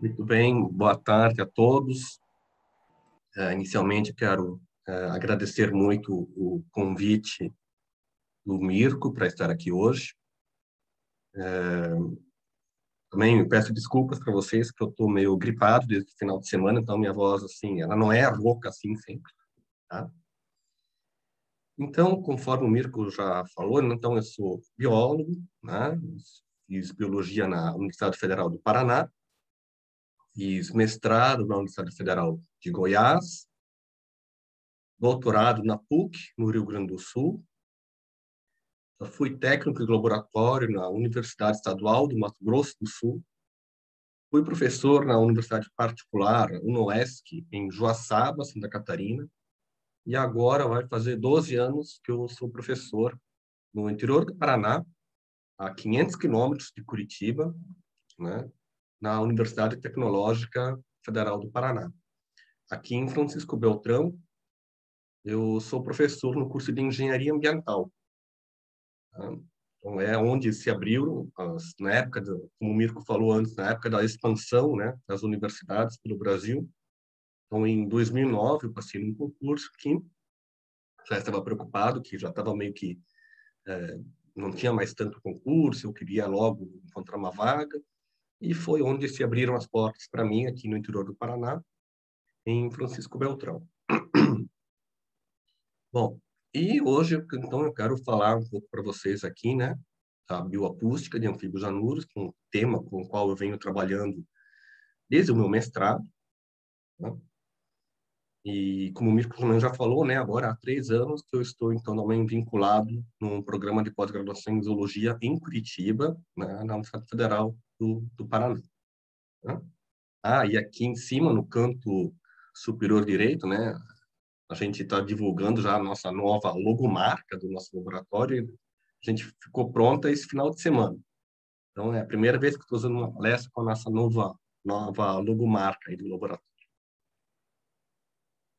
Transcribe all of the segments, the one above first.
Muito bem, boa tarde a todos. Inicialmente, quero agradecer muito o convite do Mirko para estar aqui hoje. Também peço desculpas para vocês, que eu estou meio gripado desde o final de semana, então minha voz, assim, ela não é rouca assim sempre, tá? Então, conforme o Mirko já falou, então eu sou biólogo, né? Fiz biologia na Universidade Federal do Paraná, fiz mestrado na Universidade Federal de Goiás, doutorado na PUC, no Rio Grande do Sul. Eu fui técnico de laboratório na Universidade Estadual do Mato Grosso do Sul. Fui professor na Universidade Particular, UNOESC, em Joaçaba, Santa Catarina. E agora vai fazer 12 anos que eu sou professor no interior do Paraná, a 500 quilômetros de Curitiba, né, na Universidade Tecnológica Federal do Paraná. Aqui em Francisco Beltrão, eu sou professor no curso de Engenharia Ambiental. Tá? Então, é onde se abriu, na época, como o Mirko falou antes, na época da expansão, né, das universidades pelo Brasil. Então, em 2009, eu passei num concurso que já estava preocupado, que já estava meio que não tinha mais tanto concurso, eu queria logo encontrar uma vaga, e foi onde se abriram as portas para mim, aqui no interior do Paraná, em Francisco Beltrão. Bom, e hoje, então, eu quero falar um pouco para vocês aqui, né, da bioacústica de anfíbios anuros, um tema com o qual eu venho trabalhando desde o meu mestrado, né? E como o Mirko também já falou, né, agora há 3 anos que eu estou, então, também vinculado num programa de pós-graduação em zoologia em Curitiba, né, na Universidade Federal do Paraná, né? E aqui em cima, no canto superior direito, né, a gente está divulgando já a nossa nova logomarca do nosso laboratório. A gente ficou pronta esse final de semana. Então, é a primeira vez que estou usando uma palestra com a nossa nova logomarca aí do laboratório.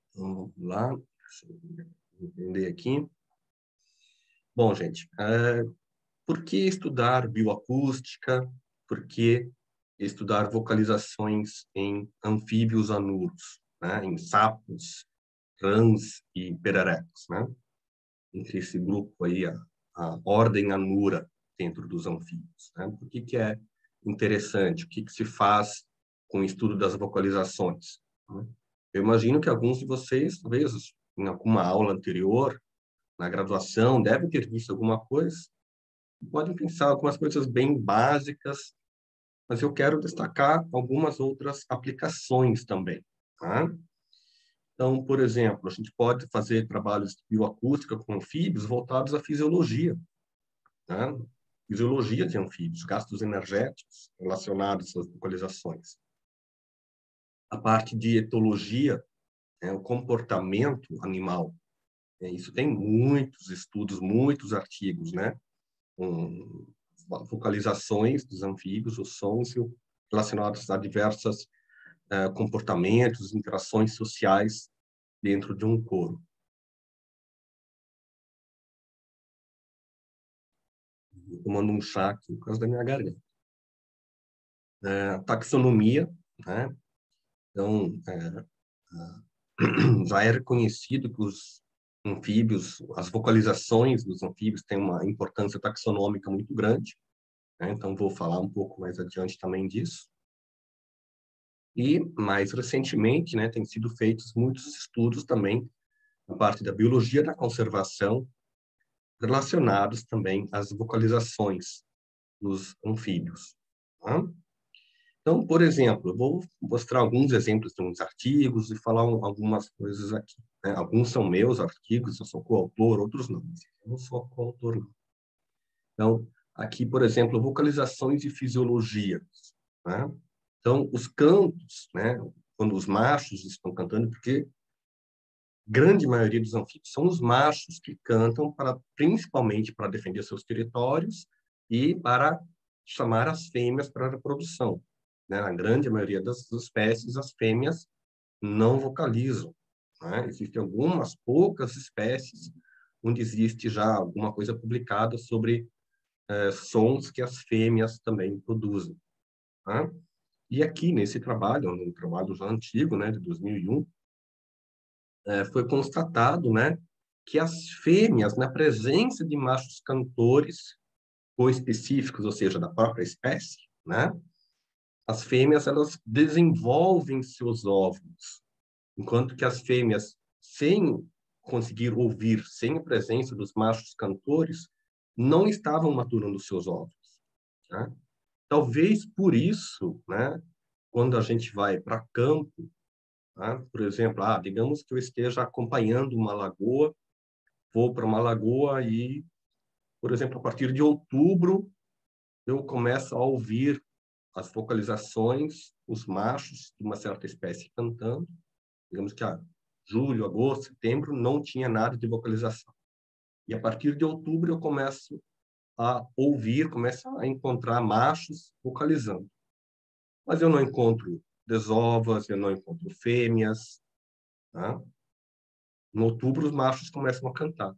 Então, vamos lá, deixa eu entender aqui. Bom, gente, por que estudar bioacústica? Por que estudar vocalizações em anfíbios anuros, né? Em sapos, rãs e pererecos, né? Entre esse grupo aí, a ordem anura dentro dos anfíbios, né? Por que é interessante? O que se faz com o estudo das vocalizações, né? Eu imagino que alguns de vocês, talvez em alguma aula anterior, na graduação, devem ter visto alguma coisa, podem pensar algumas coisas bem básicas, mas eu quero destacar algumas outras aplicações também, tá? Então, por exemplo, a gente pode fazer trabalhos de bioacústica com anfíbios voltados à fisiologia, né? Fisiologia de anfíbios, gastos energéticos relacionados às vocalizações. A parte de etologia, né, o comportamento animal. Isso tem muitos estudos, muitos artigos, né? Com vocalizações dos anfíbios, os sons relacionados a diversos comportamentos, interações sociais dentro de um coro. Estou tomando um chá aqui por causa da minha garganta. Taxonomia, né? Então, já é reconhecido que os anfíbios, as vocalizações dos anfíbios têm uma importância taxonômica muito grande, né? Então, vou falar um pouco mais adiante também disso. E, mais recentemente, né, tem sido feitos muitos estudos também na parte da biologia da conservação, relacionados também às vocalizações dos anfíbios, tá? Então, por exemplo, eu vou mostrar alguns exemplos de uns artigos e falar algumas coisas aqui, né? Alguns são meus artigos, eu sou coautor, outros não. Eu não sou coautor, não. Então, aqui, por exemplo, vocalizações de fisiologia, né? Então, os cantos, né? Quando os machos estão cantando, porque grande maioria dos anfíbios são os machos que cantam principalmente para defender seus territórios e para chamar as fêmeas para a reprodução, né? A grande maioria das espécies, as fêmeas não vocalizam, né? Existem algumas poucas espécies onde existe já alguma coisa publicada sobre sons que as fêmeas também produzem, né? E aqui, nesse trabalho, um trabalho já antigo, né, de 2001, foi constatado, né, que as fêmeas, na presença de machos cantores coespecíficos, ou seja, da própria espécie, né, as fêmeas elas desenvolvem seus óvulos, enquanto que as fêmeas, sem conseguir ouvir, sem a presença dos machos cantores, não estavam maturando seus óvulos, né? Talvez por isso, né, quando a gente vai para campo, tá? Por exemplo, digamos que eu esteja acompanhando uma lagoa, vou para uma lagoa e, por exemplo, a partir de outubro, eu começo a ouvir as vocalizações, os machos de uma certa espécie cantando. Digamos que julho, agosto, setembro não tinha nada de vocalização. E a partir de outubro eu começo a ouvir, começo a encontrar machos vocalizando. Mas eu não encontro desovas, eu não encontro fêmeas, tá? No outubro, os machos começam a cantar.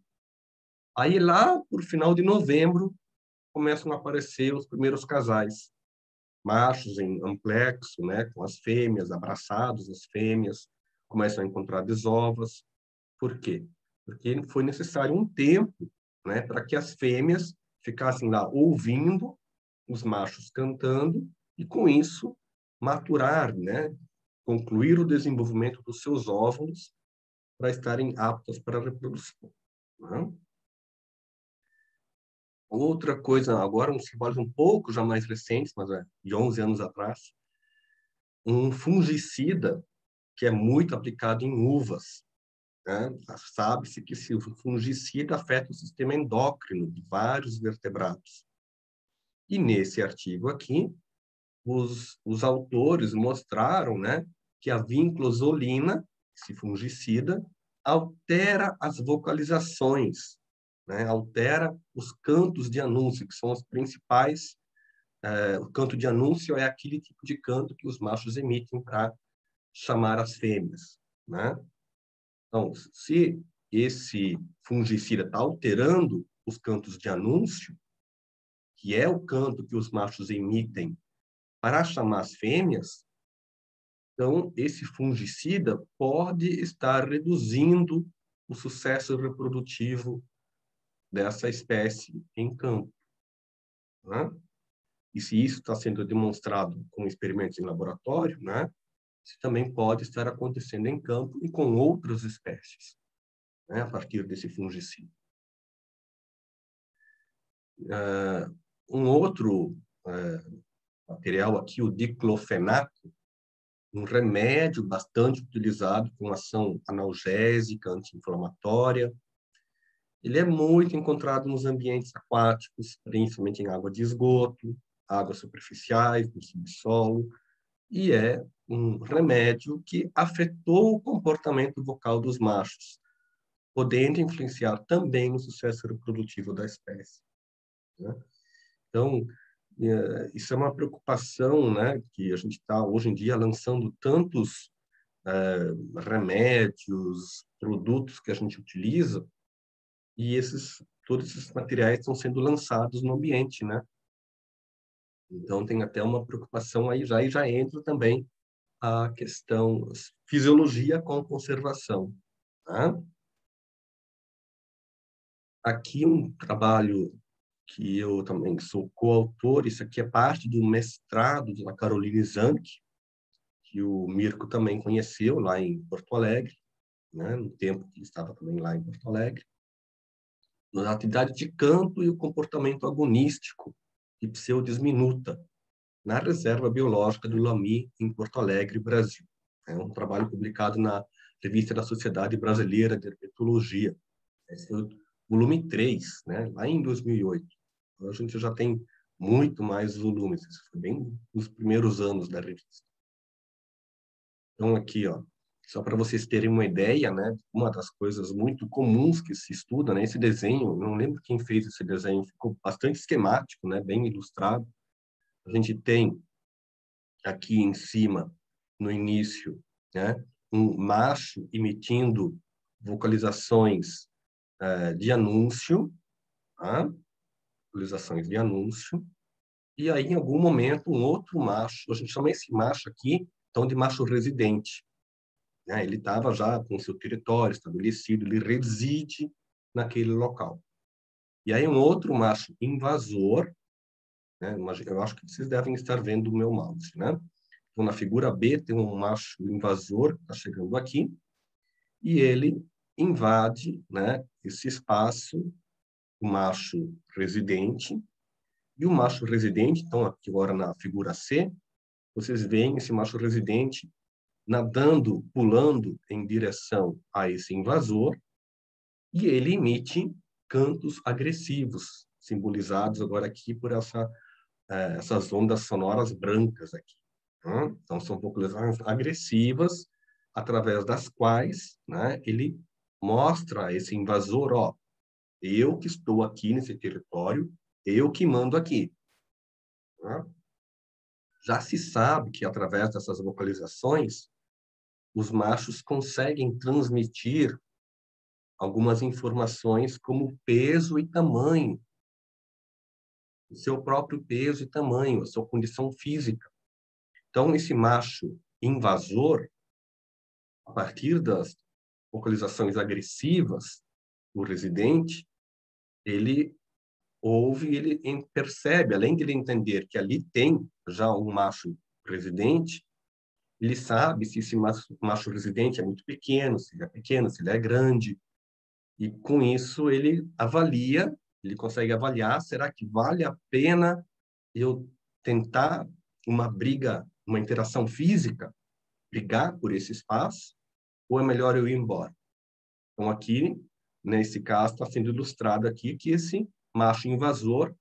Aí, lá, por final de novembro, começam a aparecer os primeiros casais. Machos em amplexo, né, com as fêmeas, abraçados, as fêmeas, começam a encontrar desovas. Por quê? Porque foi necessário um tempo, né, para que as fêmeas ficassem lá ouvindo os machos cantando e, com isso, maturar, né, concluir o desenvolvimento dos seus óvulos para estarem aptas para a reprodução, né? Outra coisa, agora, uns trabalhos um pouco já mais recentes, mas de 11 anos atrás, um fungicida que é muito aplicado em uvas, né? Sabe-se que esse fungicida afeta o sistema endócrino de vários vertebrados. E nesse artigo aqui, os autores mostraram, né, que a vinclozolina, esse fungicida, altera as vocalizações, né, altera os cantos de anúncio, que são os principais. O canto de anúncio é aquele tipo de canto que os machos emitem para chamar as fêmeas, né? Então, se esse fungicida está alterando os cantos de anúncio, que é o canto que os machos emitem para chamar as fêmeas, então esse fungicida pode estar reduzindo o sucesso reprodutivo dessa espécie em campo, né? E se isso está sendo demonstrado com experimentos em laboratório, né, isso também pode estar acontecendo em campo e com outras espécies, né, a partir desse fungicida. Um outro material aqui, o diclofenaco, um remédio bastante utilizado com ação analgésica, anti-inflamatória. Ele é muito encontrado nos ambientes aquáticos, principalmente em água de esgoto, águas superficiais, no subsolo, e é um remédio que afetou o comportamento vocal dos machos, podendo influenciar também no sucesso reprodutivo da espécie, né? Então, isso é uma preocupação, né, que a gente está, hoje em dia, lançando tantos remédios, produtos que a gente utiliza, e todos esses materiais estão sendo lançados no ambiente, né? Então, tem até uma preocupação aí já, e já entra também a questão fisiologia com conservação, tá? Aqui um trabalho que eu também sou coautor, isso aqui é parte do mestrado da Caroline Zanck, que o Mirko também conheceu lá em Porto Alegre, né, no tempo que ele estava também lá em Porto Alegre, na atividade de canto e o comportamento agonístico de pseudisminuta, na reserva biológica do Lamy, em Porto Alegre, Brasil. É um trabalho publicado na Revista da Sociedade Brasileira de Herpetologia. Esse foi o volume 3, né, lá em 2008. Então, a gente já tem muito mais volumes. Isso foi bem nos primeiros anos da revista. Então, aqui, ó, só para vocês terem uma ideia, né, uma das coisas muito comuns que se estuda, né, esse desenho, não lembro quem fez esse desenho, ficou bastante esquemático, né, bem ilustrado. A gente tem aqui em cima, no início, né, um macho emitindo vocalizações de anúncio, tá? Vocalizações de anúncio. E aí, em algum momento, um outro macho, a gente chama esse macho aqui, então, de macho residente, né? Ele estava já com seu território estabelecido, ele reside naquele local. E aí, um outro macho invasor, né? Eu acho que vocês devem estar vendo o meu mouse, né? Então, na figura B, tem um macho invasor que está chegando aqui, e ele invade, né, esse espaço, o macho residente. E o macho residente, então, aqui agora na figura C, vocês veem esse macho residente nadando, pulando em direção a esse invasor, e ele emite cantos agressivos, simbolizados agora aqui por essas ondas sonoras brancas aqui. Né? Então, são vocalizações agressivas, através das quais, né, ele mostra a esse invasor, ó, eu que estou aqui nesse território, eu que mando aqui. Né? Já se sabe que, através dessas vocalizações, os machos conseguem transmitir algumas informações como peso e tamanho, o seu próprio peso e tamanho, a sua condição física. Então, esse macho invasor, a partir das vocalizações agressivas do residente, ele ouve, ele percebe, além de ele entender que ali tem já um macho residente, ele sabe se esse macho residente é muito pequeno, se ele é pequeno, se ele é grande, e com isso ele avalia, ele consegue avaliar, será que vale a pena eu tentar uma briga, uma interação física, brigar por esse espaço, ou é melhor eu ir embora? Então aqui, nesse caso, está sendo ilustrado aqui que esse macho invasor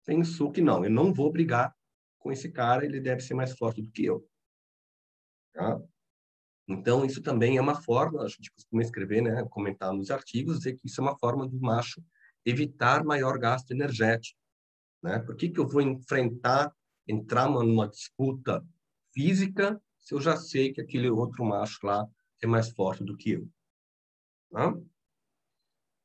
pensou que não, eu não vou brigar com esse cara, ele deve ser mais forte do que eu. Tá? Então, isso também é uma forma, a gente costuma escrever, né, comentar nos artigos, dizer que isso é uma forma do macho evitar maior gasto energético. Né? Por que eu vou entrar numa disputa física, se eu já sei que aquele outro macho lá é mais forte do que eu? Tá?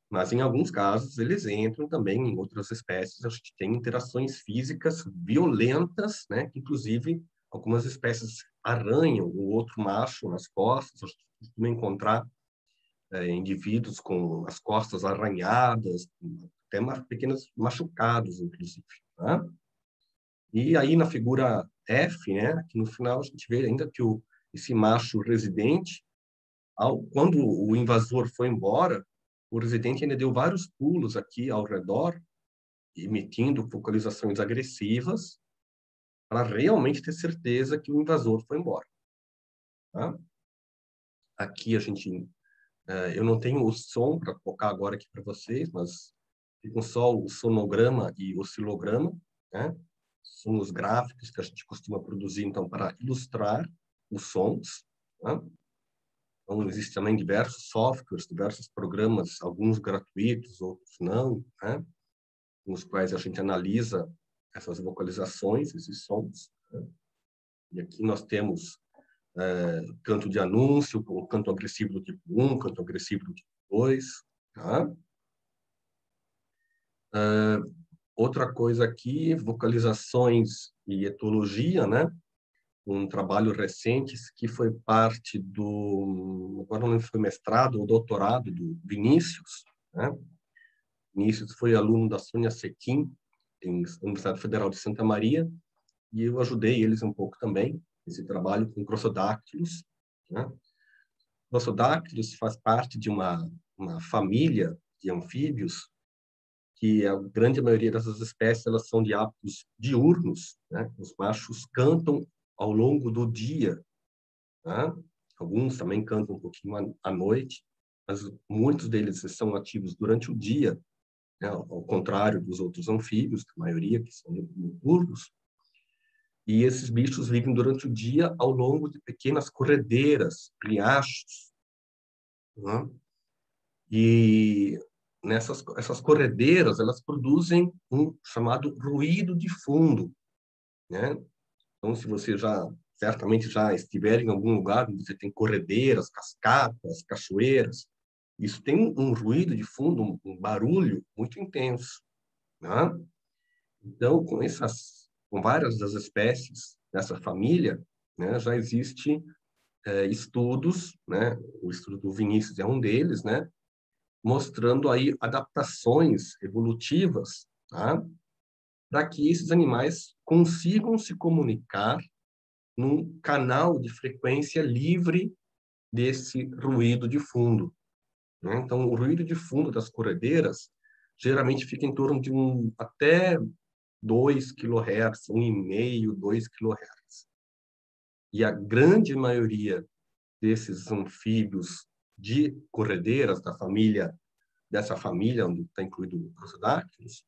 Mas, em alguns casos, eles entram também em outras espécies, a gente tem interações físicas violentas, né? Que, inclusive, algumas espécies arranham o outro macho nas costas, a gente costuma encontrar indivíduos com as costas arranhadas, até pequenos machucados, inclusive. Tá? E aí, na figura F, né, que no final a gente vê ainda que esse macho residente, quando o invasor foi embora, o residente ainda deu vários pulos aqui ao redor, emitindo vocalizações agressivas, para realmente ter certeza que o invasor foi embora. Tá? Aqui a gente eu não tenho o som para colocar agora aqui para vocês, mas ficam só o sonograma e o oscilograma, né? São os gráficos que a gente costuma produzir, então, para ilustrar os sons. Né? Então, existem também diversos softwares, diversos programas, alguns gratuitos, outros não, né? Nos quais a gente analisa essas vocalizações, esses sons. Né? E aqui nós temos canto de anúncio, com canto agressivo do tipo 1, canto agressivo do tipo 2, tá? Outra coisa aqui, vocalizações e etologia, né? Um trabalho recente que foi parte agora não lembro se foi mestrado ou doutorado do Vinícius, né? Vinícius foi aluno da Sônia Sequin, em Universidade Federal de Santa Maria, e eu ajudei eles um pouco também, esse trabalho com crossodáctilos, né? Crossodáctilos faz parte de uma família de anfíbios que a grande maioria dessas espécies elas são de hábitos diurnos, né? Os machos cantam ao longo do dia, né? Alguns também cantam um pouquinho à noite, mas muitos deles são ativos durante o dia, né? Ao contrário dos outros anfíbios, a maioria que são noturnos. E esses bichos vivem durante o dia ao longo de pequenas corredeiras, riachos, né? E essas corredeiras, elas produzem um chamado ruído de fundo, né? Então, se você certamente já estiver em algum lugar onde você tem corredeiras, cascatas, cachoeiras, isso tem um ruído de fundo, um barulho muito intenso, né? Então, com com várias das espécies dessa família, né, já existe estudos, né, o estudo do Vinícius é um deles, né, mostrando aí adaptações evolutivas, tá, para que esses animais consigam se comunicar num canal de frequência livre desse ruído de fundo, né? Então, o ruído de fundo das corredeiras geralmente fica em torno de até 2 kHz, 1,5, 2 kHz. E a grande maioria desses anfíbios de corredeiras dessa família, onde está incluído o Prosodáctilos,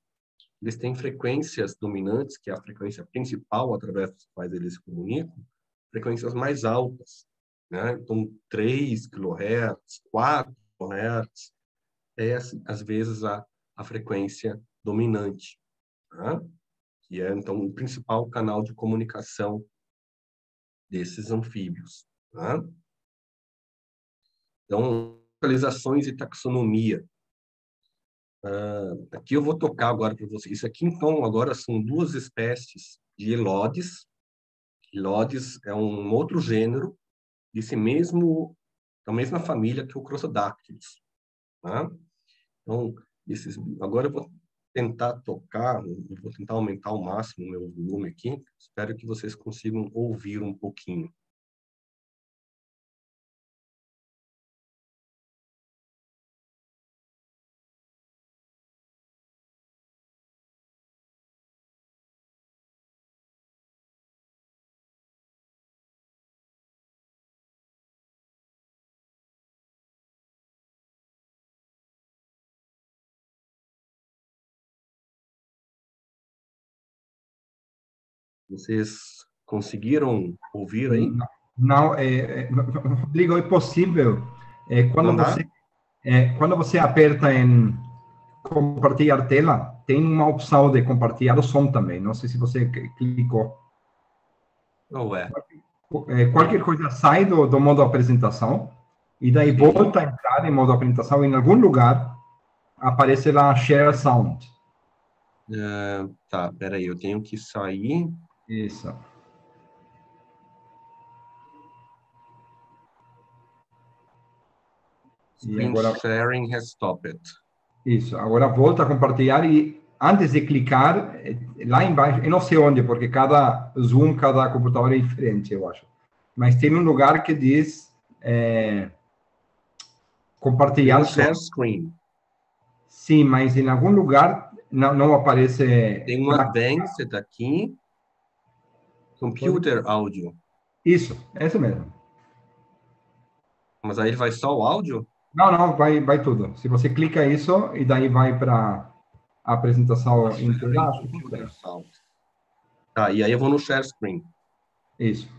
eles têm frequências dominantes, que é a frequência principal através das quais eles se comunicam, frequências mais altas, né? Então, 3 kHz, 4 kHz, é, às vezes, a frequência dominante, tá? Que é, então, o principal canal de comunicação desses anfíbios, tá? Então, localizações e taxonomia. Aqui eu vou tocar agora para vocês. Isso aqui, então, agora são duas espécies de Elodes. Elodes é um outro gênero da mesma família que o Crossodactylus, tá? Então, agora eu vou tentar tocar, eu vou tentar aumentar ao máximo o meu volume aqui. Espero que vocês consigam ouvir um pouquinho. Vocês conseguiram ouvir aí? Não, Rodrigo, é possível. É, Não dá? quando você aperta em compartilhar tela, tem uma opção de compartilhar o som também. Não sei se você clicou. Não é. Qualquer coisa sai do modo apresentação e daí Sim. volta a entrar em modo apresentação. Em algum lugar aparece lá Share Sound. Tá, peraí, eu tenho que sair. Isso. E Screen agora, sharing has stopped. isso. Agora volta a compartilhar e antes de clicar, lá embaixo, eu não sei onde, porque cada Zoom, cada computador é diferente, eu acho. Mas tem um lugar que diz Tem compartilhar um som. share screen. Sim, mas em algum lugar não aparece. Tem um advanced aqui, computer audio. Isso, é isso mesmo. Mas aí ele vai só o áudio? Não, vai tudo. Se você clica isso e daí vai para a Ah, apresentação inteira, sharing acho que tudo computer bem. sound. Tá, e aí eu vou no share screen. Isso.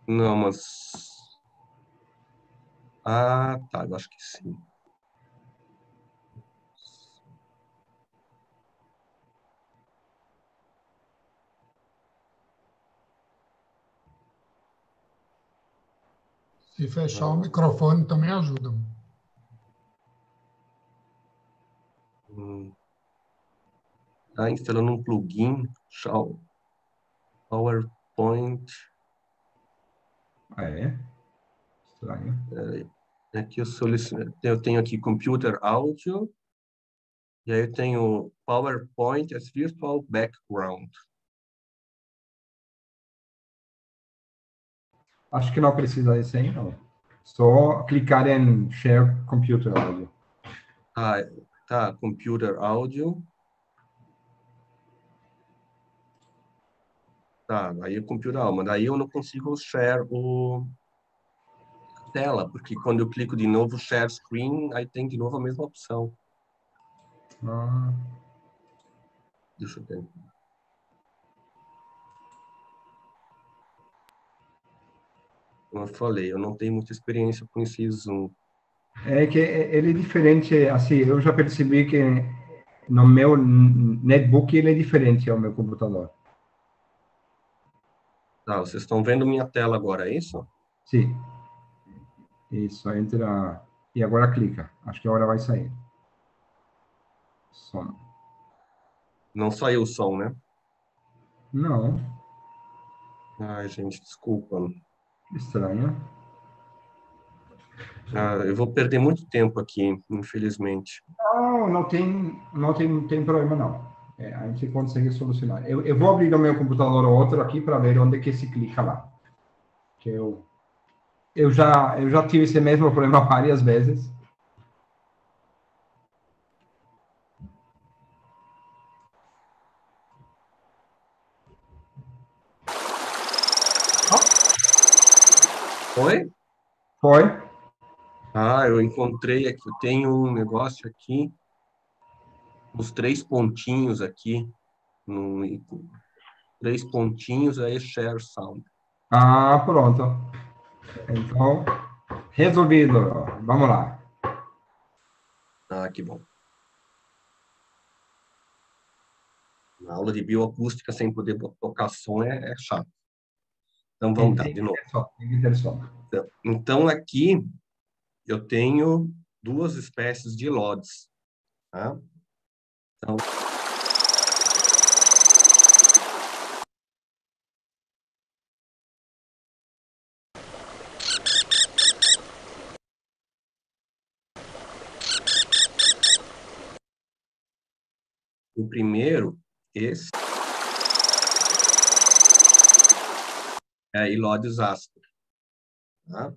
Não, mas... Ah, tá, eu acho que sim. Se fechar o Ah, microfone também ajuda. hum. Tá instalando um plugin, PowerPoint. Ah, é? Estranho. Aqui eu tenho aqui Computer Audio, e aí eu tenho PowerPoint as Virtual Background. Acho que não precisa disso aí, não. Só clicar em Share Computer Audio. Ah, tá, Computer Audio. Tá, aí o Computer Audio, mas daí eu não consigo share a tela, porque quando eu clico de novo Share Screen, aí tem de novo a mesma opção. Ah, Deixa eu ver. Como eu falei, eu não tenho muita experiência com esse Zoom. é que ele é diferente, assim, eu já percebi que no meu netbook ele é diferente ao meu computador. Tá, vocês estão vendo minha tela agora, é isso? Sim, isso, entra e agora clica. Acho que agora vai sair. Som. Não saiu o som, né? Não, Ai, gente, desculpa. estranho. Ah, eu vou perder muito tempo aqui, infelizmente. Não, tem problema não. A gente consegue solucionar. Eu vou abrir o meu computador outro aqui para ver onde que se clica lá. Que eu já tive esse mesmo problema várias vezes. Oi? Foi? Ah, eu encontrei aqui, eu tenho um negócio aqui, os três pontinhos aqui, no, três pontinhos, aí Share Sound. Ah, pronto. Então, resolvido. Vamos lá. Ah, que bom. Na aula de bioacústica sem poder tocar som é chato. Então vamos dar Tem de que novo. ter som. Tem que ter som. Então aqui eu tenho duas espécies de LODs, tá? Então, o primeiro, esse é Ilodes asper, tá?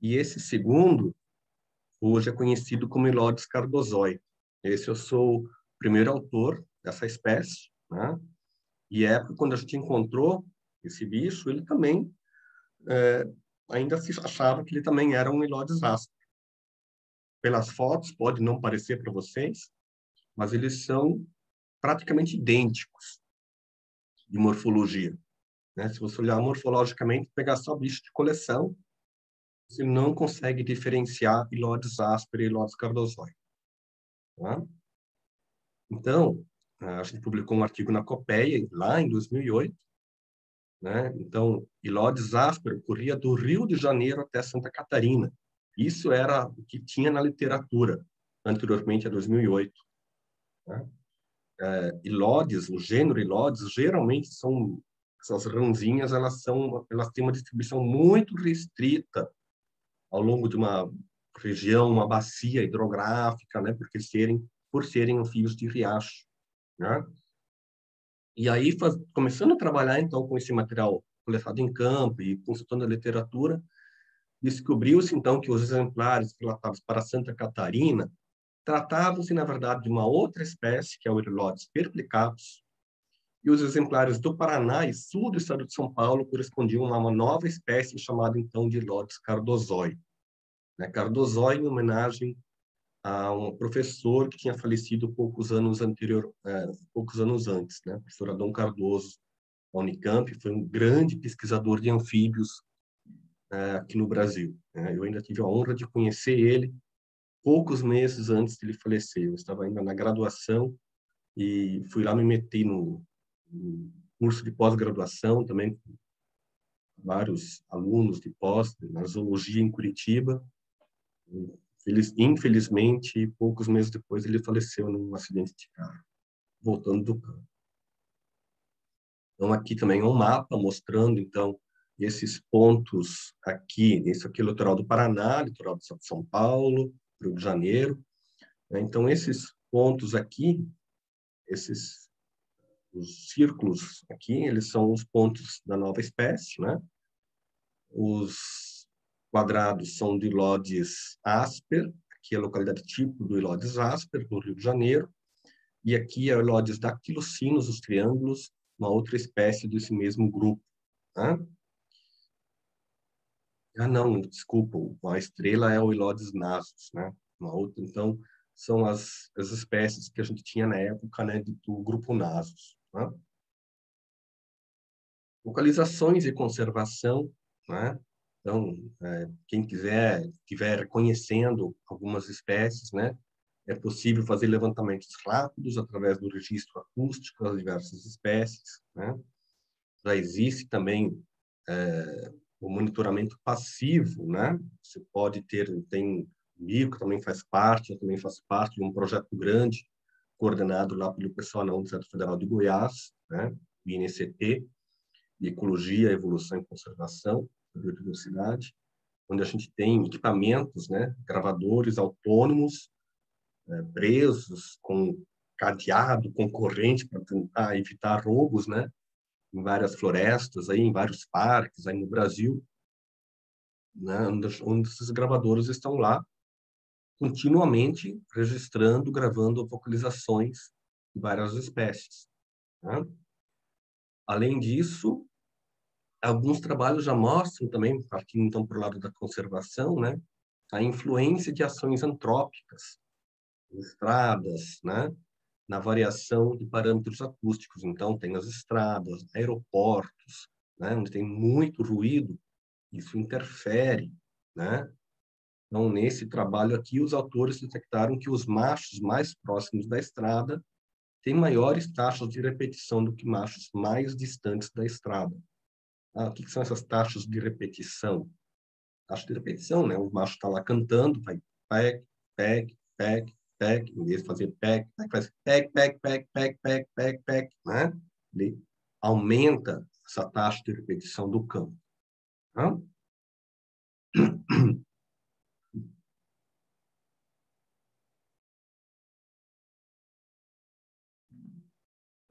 E esse segundo, hoje é conhecido como Ilodes cardozoi. Esse eu sou o primeiro autor dessa espécie, né? E é época quando a gente encontrou esse bicho, ele também ainda se achava que ele também era um Ilodes asper. Pelas fotos, pode não parecer para vocês, mas eles são praticamente idênticos de morfologia, né? Se você olhar morfologicamente, pegar só bicho de coleção, você não consegue diferenciar Ilodes asper e Ilodes cardozoi, tá? Então, a gente publicou um artigo na Copeia, lá em 2008, né? Então, Ilodes asper corria do Rio de Janeiro até Santa Catarina. Isso era o que tinha na literatura anteriormente a 2008, né? Ilodes, o gênero Ilodes, geralmente são essas rãzinhas, elas têm uma distribuição muito restrita ao longo de uma região, uma bacia hidrográfica, né, por serem anfíbios de riacho, né? E aí, começando a trabalhar então com esse material coletado em campo e consultando a literatura, descobriu-se então que os exemplares relatados para Santa Catarina tratavam-se na verdade de uma outra espécie, que é o Ilodes perplicatus, e os exemplares do Paraná e sul do estado de São Paulo correspondiam a uma nova espécie chamada então de Ilodes cardozoi, né? Cardozoi em homenagem a um professor que tinha falecido poucos anos antes, né? O professor Adão Cardoso, da Unicamp, foi um grande pesquisador de anfíbios aqui no Brasil, né? Eu ainda tive a honra de conhecer ele poucos meses antes de ele falecer. Eu estava ainda na graduação e fui lá me meter no curso de pós-graduação também, com vários alunos de pós, na zoologia em Curitiba. Infelizmente, poucos meses depois, ele faleceu num acidente de carro, voltando do campo. Então, aqui também é um mapa mostrando, então, esses pontos aqui, esse aqui é o litoral do Paraná, litoral de São Paulo, Rio de Janeiro, né? Então, esses pontos aqui, os círculos aqui, eles são os pontos da nova espécie, né? Os quadrados são de Ilodes asper, aqui é a localidade tipo do Ilodes asper, no Rio de Janeiro, e aqui é o Ilodes dactilocinos, os triângulos, uma outra espécie desse mesmo grupo, tá? Ah, não, desculpa, a estrela é o Ilodes nasus, né? Uma outra, então, são as espécies que a gente tinha na época, né, do grupo nasus, tá? Localizações e conservação, né? Então, quem estiver conhecendo algumas espécies, né, é possível fazer levantamentos rápidos através do registro acústico das diversas espécies, né? Já existe também o monitoramento passivo, né? Você pode tem comigo que também faz parte, eu também faço parte de um projeto grande coordenado lá pelo pessoal da Universidade Federal de Goiás, né, o INCT, de Ecologia, Evolução e Conservação da Biodiversidade, onde a gente tem equipamentos, né, gravadores autônomos, presos com cadeado concorrente para tentar evitar roubos, né, em várias florestas, aí, em vários parques aí no Brasil, né, onde esses gravadores estão lá continuamente registrando, gravando vocalizações de várias espécies, né? Além disso, alguns trabalhos já mostram também, partindo então para o lado da conservação, né, a influência de ações antrópicas, estradas, né, na variação de parâmetros acústicos. Então, tem as estradas, aeroportos, né, onde tem muito ruído, isso interfere, né? Então, nesse trabalho aqui, os autores detectaram que os machos mais próximos da estrada têm maiores taxas de repetição do que machos mais distantes da estrada. O que são essas taxas de repetição? Taxa de repetição, né? O macho está lá cantando, vai pec, pec, pec, pec, em vez de fazer pec, faz pec, pec, pec, pec, pec, pec, pec, né? Ele aumenta essa taxa de repetição do campo. Tá?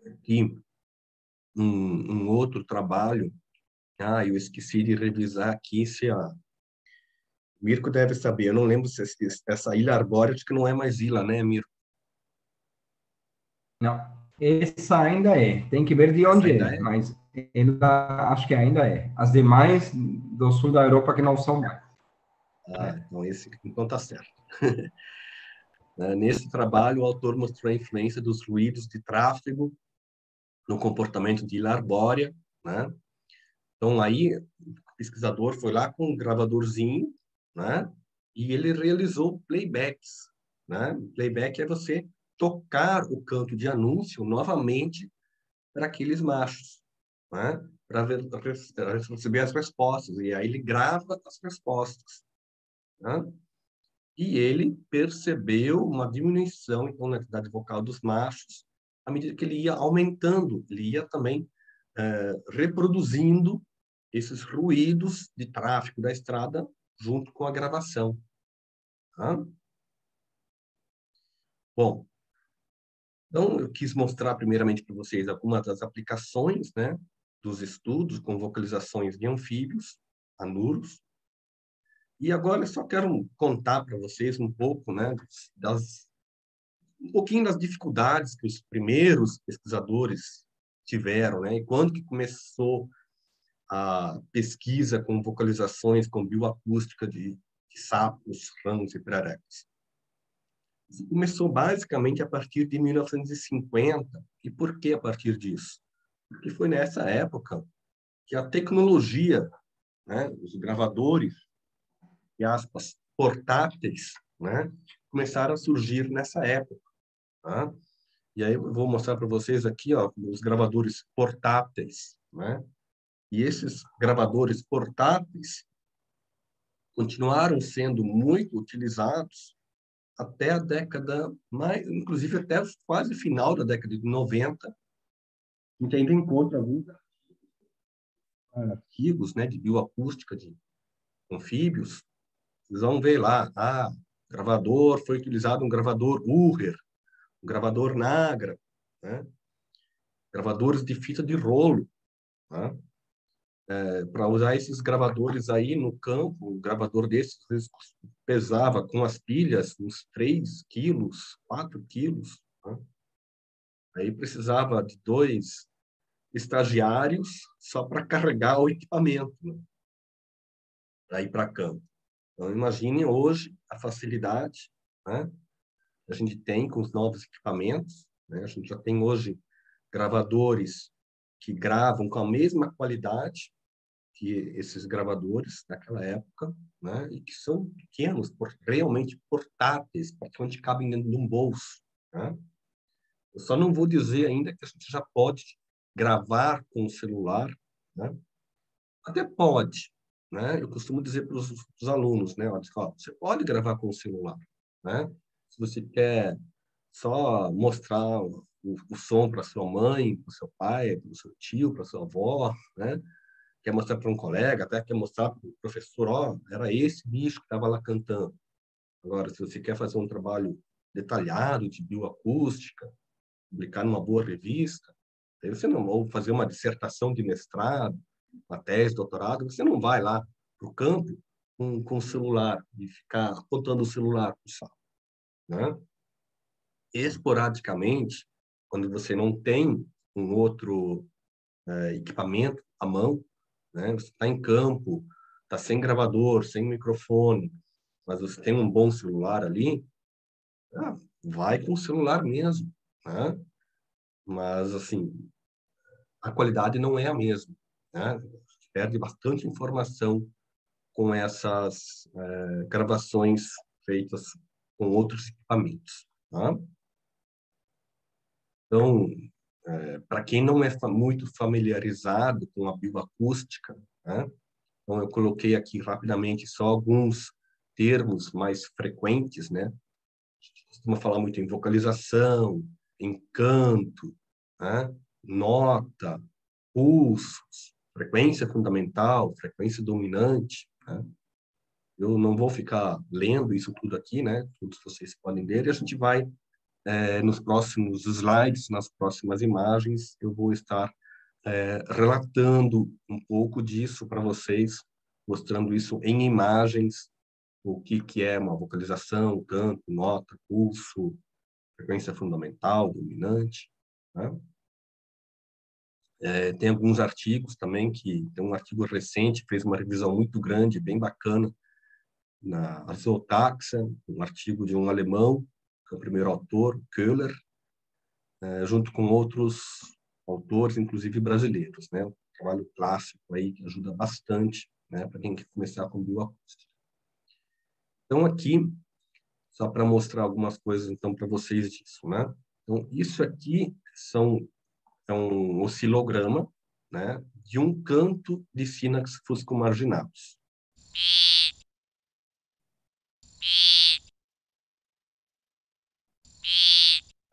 Aqui, um outro trabalho. Eu esqueci de revisar aqui se a Mirko deve saber. Eu não lembro se essa ilha arbórea, acho que não é mais ilha, né, Mirko? Não, essa ainda é. Tem que ver de Essa onde ainda é, é? mas ela acho que ainda é. As demais do sul da Europa que não são mais. É. Então então tá certo. Nesse trabalho, o autor mostrou a influência dos ruídos de tráfego no comportamento de ilha arbórea, né? Então, aí, o pesquisador foi lá com um gravadorzinho, né? E ele realizou playbacks, né? Playback é você tocar o canto de anúncio novamente para aqueles machos, né? Para receber as respostas. E aí ele grava as respostas, né? E ele percebeu uma diminuição, então, na atividade vocal dos machos, à medida que ele ia aumentando, ele ia também reproduzindo esses ruídos de tráfego da estrada junto com a gravação. Tá? Bom, então eu quis mostrar primeiramente para vocês algumas das aplicações, né, dos estudos com vocalizações de anfíbios, anuros, e agora eu só quero contar para vocês um pouco, né, um pouquinho das dificuldades que os primeiros pesquisadores tiveram, né, e quando que começou a pesquisa com vocalizações com bioacústica de sapos, rãs e pererecas. Isso começou basicamente a partir de 1950. E por que a partir disso? Porque foi nessa época que a tecnologia, né, os gravadores, e aspas, portáteis, né, começaram a surgir nessa época. Tá? E aí eu vou mostrar para vocês aqui, ó, os gravadores portáteis, né? E esses gravadores portáteis continuaram sendo muito utilizados até a década, mais, inclusive até quase final da década de 90, a gente ainda encontra alguns artigos, né, de bioacústica de anfíbios. Vocês vão ver lá, gravador, foi utilizado um gravador Uher, um gravador Nagra, né, gravadores de fita de rolo, né, para usar esses gravadores aí no campo, um gravador desses às vezes pesava com as pilhas uns 3 quilos, 4 quilos, né? Aí precisava de 2 estagiários só para carregar o equipamento, né? Para ir para campo. Então, imagine hoje a facilidade, né, que a gente tem com os novos equipamentos, né? A gente já tem hoje gravadores que gravam com a mesma qualidade que esses gravadores daquela época, né? E que são pequenos, realmente portáteis, praticamente cabem dentro de um bolso, né? Eu só não vou dizer ainda que a gente já pode gravar com o celular, né? Até pode, né? Eu costumo dizer para os alunos, né? Ó, você pode gravar com o celular, né? Se você quer só mostrar o som para sua mãe, para o seu pai, para o seu tio, para sua avó, né? Quer mostrar para um colega, até quer mostrar para o professor, ó, era esse bicho que estava lá cantando. Agora, se você quer fazer um trabalho detalhado de bioacústica, publicar numa boa revista, aí você não, ou fazer uma dissertação de mestrado, uma tese de doutorado, você não vai lá para o campo com o celular e ficar apontando o celular para o sal, né? Esporadicamente, quando você não tem um outro equipamento à mão, né? Você está em campo, está sem gravador, sem microfone, mas você tem um bom celular ali, vai com o celular mesmo, né? Mas, assim, a qualidade não é a mesma, né? Perde bastante informação com essas gravações feitas com outros equipamentos, tá? Então, para quem não é muito familiarizado com a bioacústica, né? Então, eu coloquei aqui rapidamente só alguns termos mais frequentes, né? A gente costuma falar muito em vocalização, em canto, né? Nota, pulsos, frequência fundamental, frequência dominante, né? Eu não vou ficar lendo isso tudo aqui, né? Todos vocês podem ler, e a gente vai, nos próximos slides, nas próximas imagens, eu vou estar relatando um pouco disso para vocês, mostrando isso em imagens, o que é uma vocalização, canto, nota, pulso, frequência fundamental, dominante, né? Tem alguns artigos também, tem um artigo recente, fez uma revisão muito grande, bem bacana, na Zootaxa, um artigo de um alemão, que é o primeiro autor, Köhler, junto com outros autores, inclusive brasileiros, né? Um trabalho clássico aí que ajuda bastante, né, para quem quer começar com bioacústica. Então aqui, só para mostrar algumas coisas então para vocês disso, né? Então isso aqui é um oscilograma, né, de um canto de sínax fuscomarginatus.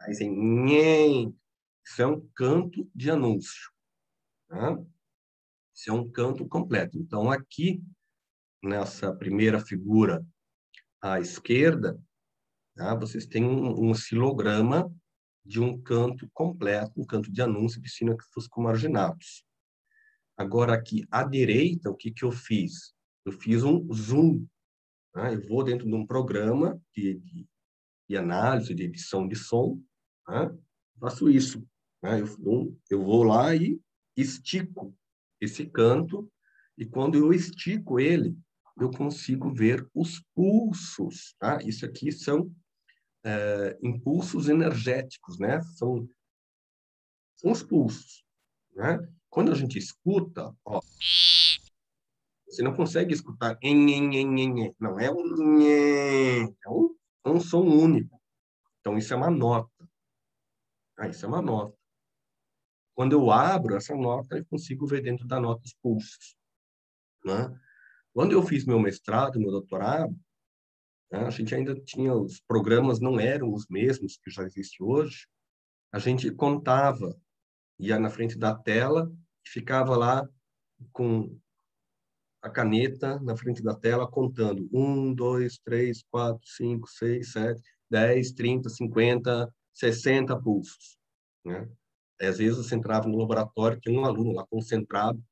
Aí assim, nhém, isso é um canto de anúncio, tá? Isso é um canto completo. Então, aqui, nessa primeira figura à esquerda, tá, vocês têm um oscilograma de um canto completo, um canto de anúncio de sínax fuscomarginatus. Agora, aqui à direita, o que que eu fiz? Eu fiz um zoom, tá? Eu vou dentro de um programa de análise, de edição de som, tá? Faço isso, né? Eu vou lá e estico esse canto, e quando eu estico ele, eu consigo ver os pulsos, tá? Isso aqui são impulsos energéticos, né? São os pulsos, né? Quando a gente escuta, ó, você não consegue escutar não é é um som único. Então isso é uma nota. Isso é uma nota. Quando eu abro essa nota, eu consigo ver dentro da nota os pulsos, né? Quando eu fiz meu mestrado, meu doutorado, né, a gente ainda tinha, os programas não eram os mesmos que já existem hoje. A gente contava, ia na frente da tela e ficava lá com a caneta na frente da tela contando 1, 2, 3, 4, 5, 6, 7, 10, 30, 50, 60 pulsos, né? Aí, às vezes você entrava no laboratório, tinha um aluno lá concentrado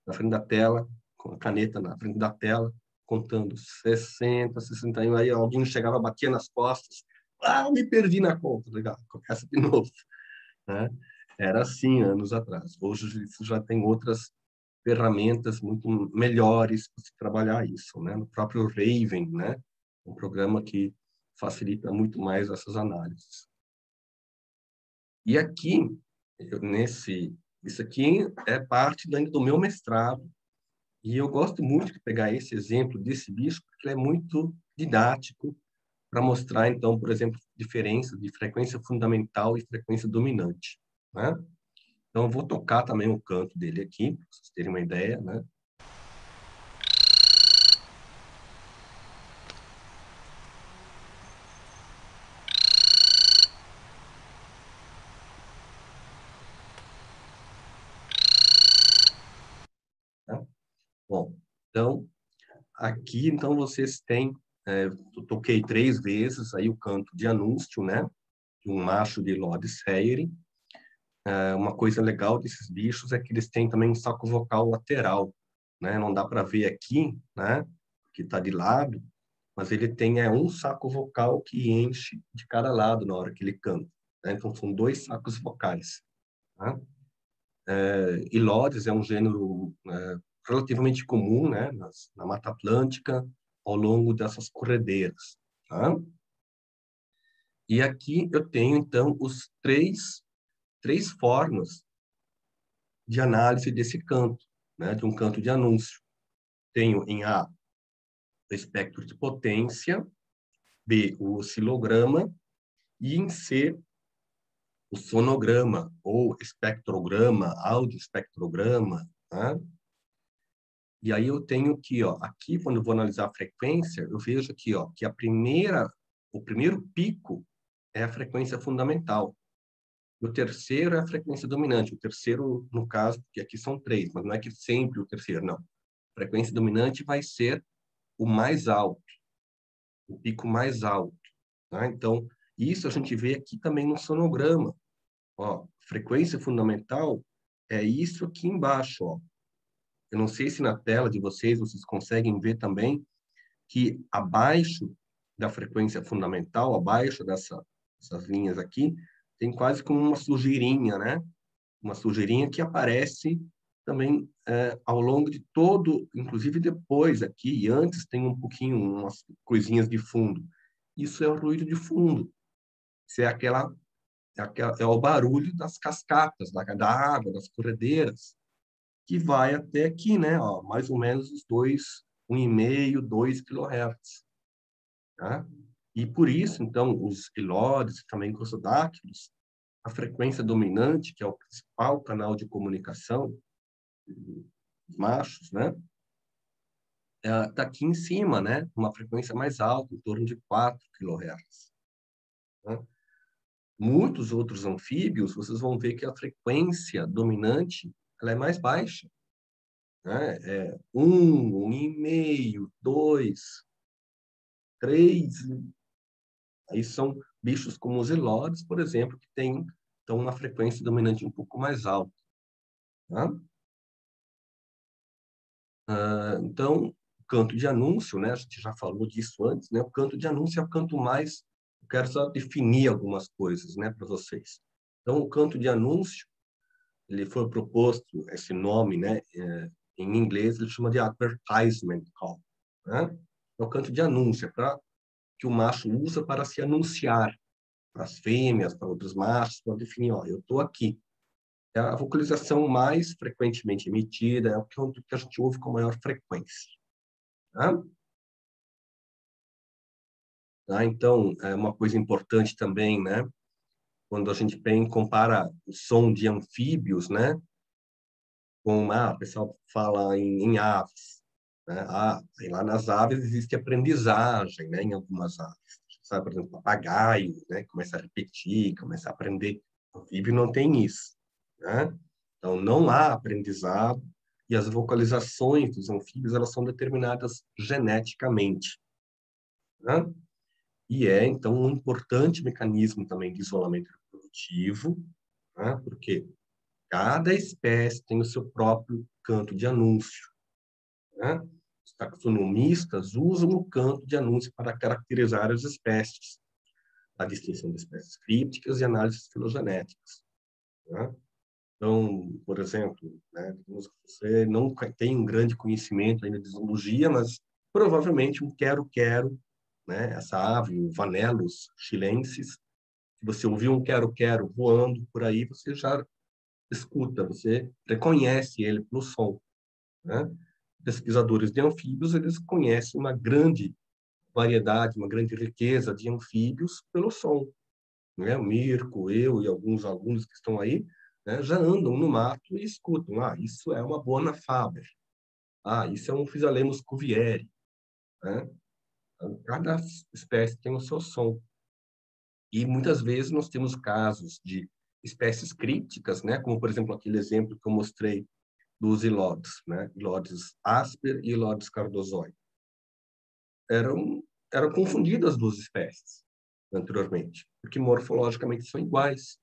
na frente da tela, com a caneta na frente da tela, contando 60, 61, aí alguém chegava, batia nas costas, eu me perdi na conta, legal, começa de novo, né? Era assim anos atrás. Hoje isso já tem outras ferramentas muito melhores para se trabalhar isso, né? No próprio Raven, né? Um programa que facilita muito mais essas análises. E aqui, isso aqui é parte ainda do meu mestrado, e eu gosto muito de pegar esse exemplo desse bicho, porque ele é muito didático para mostrar, então, por exemplo, diferença de frequência fundamental e frequência dominante, né? Então, eu vou tocar também o canto dele aqui, para vocês terem uma ideia, né? Então, aqui, então, vocês têm, eu toquei 3 vezes aí o canto de anúncio, né? De um macho de Lodes Heyeri. Uma coisa legal desses bichos é que eles têm também um saco vocal lateral, né? Não dá para ver aqui, né? Que está de lado, mas ele tem um saco vocal que enche de cada lado na hora que ele canta, né? Então, são 2 sacos vocais, tá? E Lodes é um gênero relativamente comum, né? Na Mata Atlântica, ao longo dessas corredeiras, tá? E aqui eu tenho, então, os três formas de análise desse canto, né? De um canto de anúncio. Tenho em A, o espectro de potência, B, o oscilograma, e em C, o sonograma, ou espectrograma, audioespectrograma, tá? E aí eu tenho aqui, ó, aqui quando eu vou analisar a frequência, eu vejo aqui, ó, que o primeiro pico é a frequência fundamental. O terceiro é a frequência dominante. O terceiro, no caso, porque aqui são 3, mas não é que sempre o terceiro, não. A frequência dominante vai ser o mais alto, o pico mais alto, tá? Então, isso a gente vê aqui também no sonograma. Ó, frequência fundamental é isso aqui embaixo, ó. Eu não sei se na tela de vocês conseguem ver também que abaixo da frequência fundamental, abaixo dessas linhas aqui, tem quase como uma sujeirinha, né? Uma sujeirinha que aparece também ao longo de todo, inclusive depois aqui, e antes tem um pouquinho, umas coisinhas de fundo. Isso é o ruído de fundo. Isso é o barulho das cascatas, da água, das corredeiras, que vai até aqui, né? Ó, mais ou menos os 1,5, 2 kHz. Tá? E por isso, então, os ilórios, também grossodáctilos, a frequência dominante, que é o principal canal de comunicação dos machos, né? Está aqui em cima, né? Uma frequência mais alta, em torno de 4 kHz. Né? Muitos outros anfíbios, vocês vão ver que a frequência dominante ela é mais baixa. Né? 1,5, 2, 3. Aí são bichos como os elores, por exemplo, que têm então, uma frequência dominante um pouco mais alta. Tá? Então, o canto de anúncio, né? A gente já falou disso antes, né? O canto de anúncio é o canto mais... Eu quero só definir algumas coisas, né, para vocês. Então, o canto de anúncio, ele foi proposto, esse nome, né? Em inglês, ele chama de advertisement call. Né? É o canto de anúncio, que o macho usa para se anunciar para as fêmeas, para outros machos, para definir, ó, eu estou aqui. É a vocalização mais frequentemente emitida, é o que a gente ouve com maior frequência. Tá? Tá? Então, é uma coisa importante também, né? Quando a gente compara o som de anfíbios, né? O pessoal fala em aves. Né? E lá nas aves existe aprendizagem, né? Em algumas aves. Sabe, por exemplo, papagaio, né? Começa a repetir, começa a aprender. O anfíbio não tem isso, né? Então, não há aprendizado e as vocalizações dos anfíbios elas são determinadas geneticamente, né? E então, um importante mecanismo também de isolamento reprodutivo, né? Porque cada espécie tem o seu próprio canto de anúncio, né? Os taxonomistas usam o canto de anúncio para caracterizar as espécies, a distinção de espécies crípticas e análises filogenéticas, né? Então, por exemplo, né, você não tem um grande conhecimento ainda de zoologia, mas provavelmente um quero-quero, né, essa ave, o Vanellus chilensis, se você ouvir um quero-quero voando por aí, você já escuta, você reconhece ele pelo som, né? Pesquisadores de anfíbios, eles conhecem uma grande variedade, uma grande riqueza de anfíbios pelo som, né? O Mirko, eu e alguns alunos que estão aí, né, já andam no mato e escutam. Isso é uma Bona Faber. Isso é um Physalenus cuvieri. Né? Cada espécie tem o seu som. E muitas vezes nós temos casos de espécies crípticas, né, como por exemplo aquele exemplo que eu mostrei dos ilodes, né? Ilodes asper e ilodes cardozoi. Eram confundidas as duas espécies anteriormente, porque morfologicamente são iguais.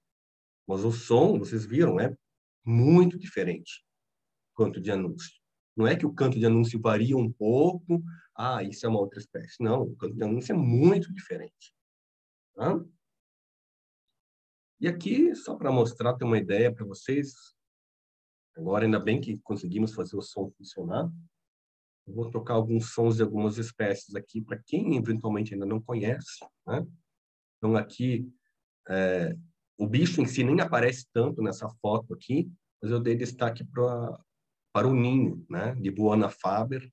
Mas o som, vocês viram, é muito diferente do canto de anúncio. Não é que o canto de anúncio varia um pouco, isso é uma outra espécie. Não, o canto de anúncio é muito diferente. Tá? E aqui, só para mostrar, ter uma ideia para vocês, agora ainda bem que conseguimos fazer o som funcionar, eu vou tocar alguns sons de algumas espécies aqui, para quem eventualmente ainda não conhece. Né? Então, aqui, o bicho em si nem aparece tanto nessa foto aqui, mas eu dei destaque para o ninho, né, de Buana faber,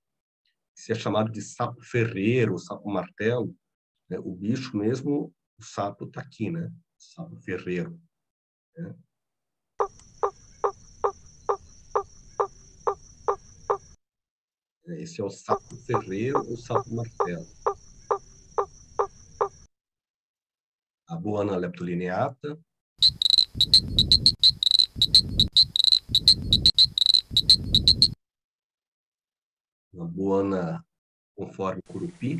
que é chamado de sapo ferreiro, sapo martelo. Né? O bicho mesmo, o sapo está aqui, né? Sapo ferreiro. Né? Esse é o sapo ferreiro ou sapo martelo. A Buana leptolineata. A Buana conforme curupi.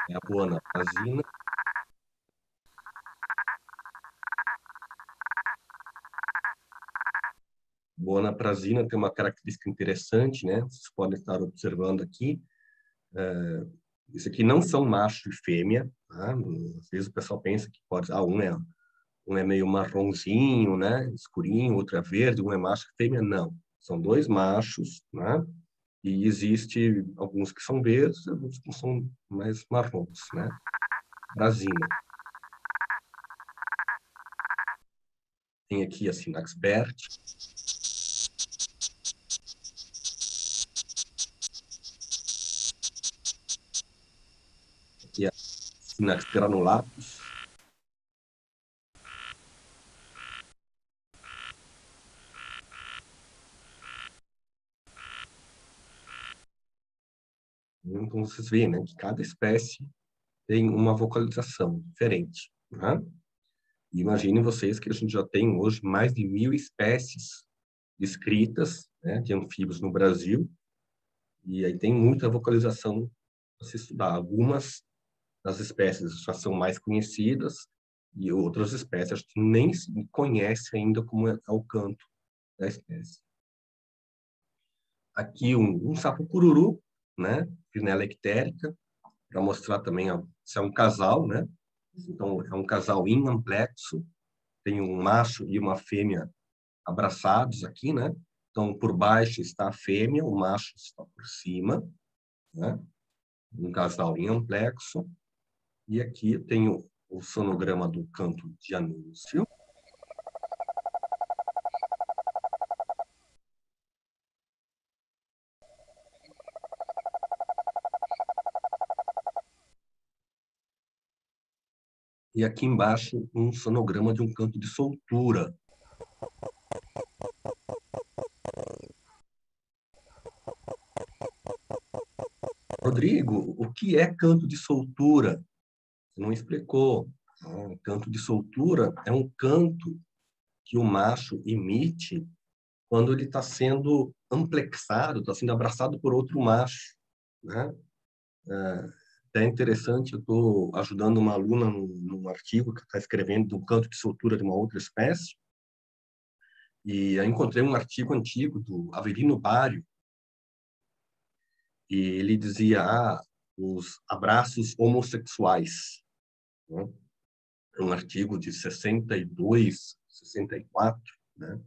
É a Buana prazina. Buana prazina tem uma característica interessante, né? Vocês podem estar observando aqui. Isso aqui não são macho e fêmea, tá? Às vezes o pessoal pensa que pode, um é meio marronzinho, né? Escurinho, outro é verde, um é macho e fêmea. Não, são dois machos, né? E existe alguns que são verdes, alguns que são mais marrons, né? Brasina. Tem aqui a Synax bert. Aqui a Synax granulatus. Então, vocês veem, né, que cada espécie tem uma vocalização diferente, né? Imaginem vocês que a gente já tem hoje mais de 1.000 espécies descritas, né, de anfíbios no Brasil, e aí tem muita vocalização para se estudar. Algumas das espécies já são mais conhecidas e outras espécies a gente nem se conhece ainda como é o canto da espécie. Aqui um sapo cururu, né, Pinella ictérica, para mostrar também se é um casal, né? Então é um casal em amplexo, tem um macho e uma fêmea abraçados aqui, né? Então, por baixo está a fêmea, o macho está por cima, né? Um casal em amplexo. E aqui eu tenho o sonograma do canto de anúncio. E aqui embaixo um sonograma de um canto de soltura. Rodrigo, o que é canto de soltura? Você não explicou. Canto de soltura é um canto que o macho emite quando ele está sendo amplexado, está sendo abraçado por outro macho, né? É interessante, eu estou ajudando uma aluna num artigo que está escrevendo do canto de soltura de uma outra espécie, e eu encontrei um artigo antigo do Avelino Bário, e ele dizia, os abraços homossexuais, né? É um artigo de 62, 64, né?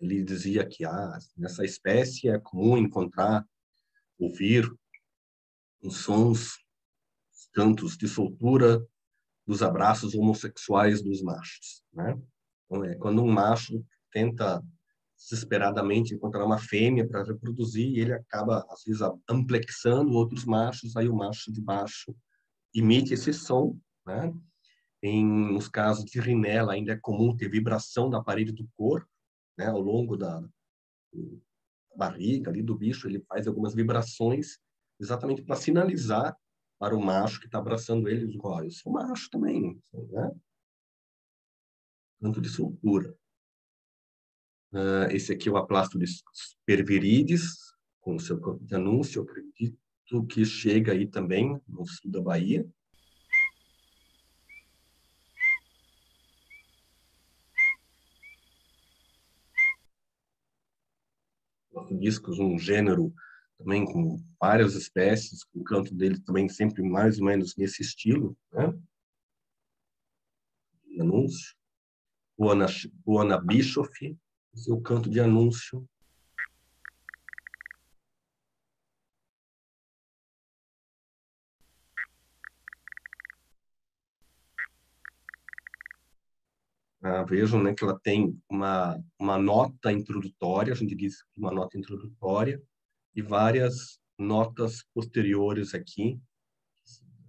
Ele dizia que nessa espécie é comum ouvir os sons, os cantos de soltura dos abraços homossexuais dos machos, né? Então, é quando um macho tenta desesperadamente encontrar uma fêmea para reproduzir e ele acaba, às vezes, amplexando outros machos, aí o macho de baixo emite esse som, né? Nos casos de rinela, ainda é comum ter vibração da parede do corpo, né? Ao longo barriga ali do bicho, ele faz algumas vibrações exatamente para sinalizar para o macho que está abraçando ele, diz, ó, eu sou macho também, né? Canto de soltura. Esse aqui é o Aplastodis perviridis, com o seu campo de anúncio, eu acredito que chega aí também, no sul da Bahia. Aplastodiscos, um gênero também com várias espécies, o canto dele também sempre mais ou menos nesse estilo, né? De anúncio. O Ana Bischoff, seu canto de anúncio. Vejam, né, que ela tem uma nota introdutória, a gente diz uma nota introdutória, e várias notas posteriores aqui.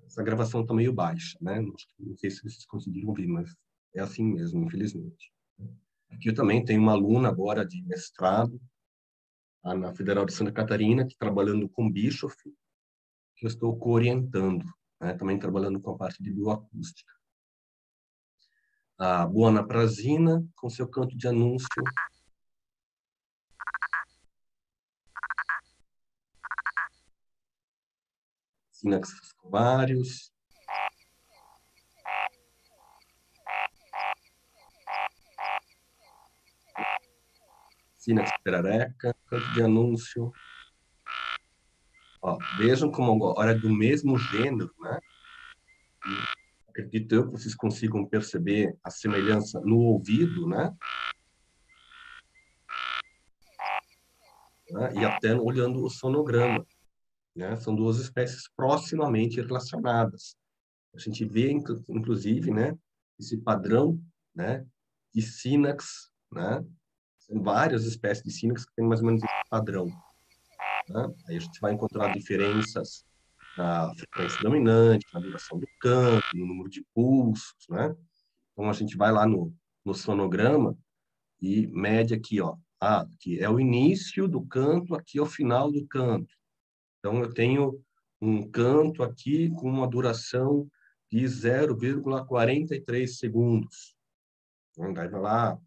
Essa gravação está meio baixa, né? Não sei se vocês conseguiram ouvir, mas é assim mesmo, infelizmente. Aqui eu também tenho uma aluna agora de mestrado, na Federal de Santa Catarina, que trabalhando com Bischoff, que eu estou co-orientando, né? Também trabalhando com a parte de bioacústica. A Buona Prazina, com seu canto de anúncio. Sinax fuscularius. Sinax perareca, canto de anúncio. Ó, vejam como agora é do mesmo gênero, né? E acredito eu que vocês consigam perceber a semelhança no ouvido, né? E até olhando o sonograma, né? São duas espécies proximamente relacionadas. A gente vê, inclusive, né? Esse padrão, né? De sínax, né? São várias espécies de sínax que têm mais ou menos esse padrão, né? Aí a gente vai encontrar diferenças na frequência dominante, na duração do canto, no número de pulsos, né? Então a gente vai lá no sonograma e mede aqui, ó. Aqui é o início do canto, aqui é o final do canto. Então eu tenho um canto aqui com uma duração de 0,43 segundos. Então, daí vai lá,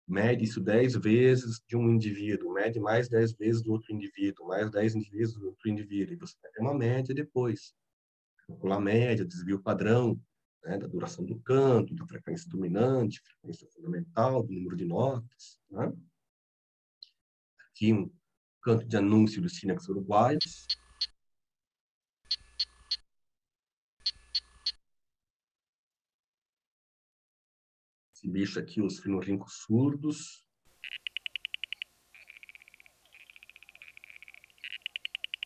mede isso 10 vezes de um indivíduo, mede mais 10 vezes do outro indivíduo, mais 10 indivíduos do outro indivíduo, e você vai ter uma média depois. Calcular a média, desvio padrão, né, da duração do canto, da frequência dominante, frequência fundamental, do número de notas. Né? Aqui um canto de anúncio dos sínax uruguaios. Esse bicho aqui, os finorrincos surdos.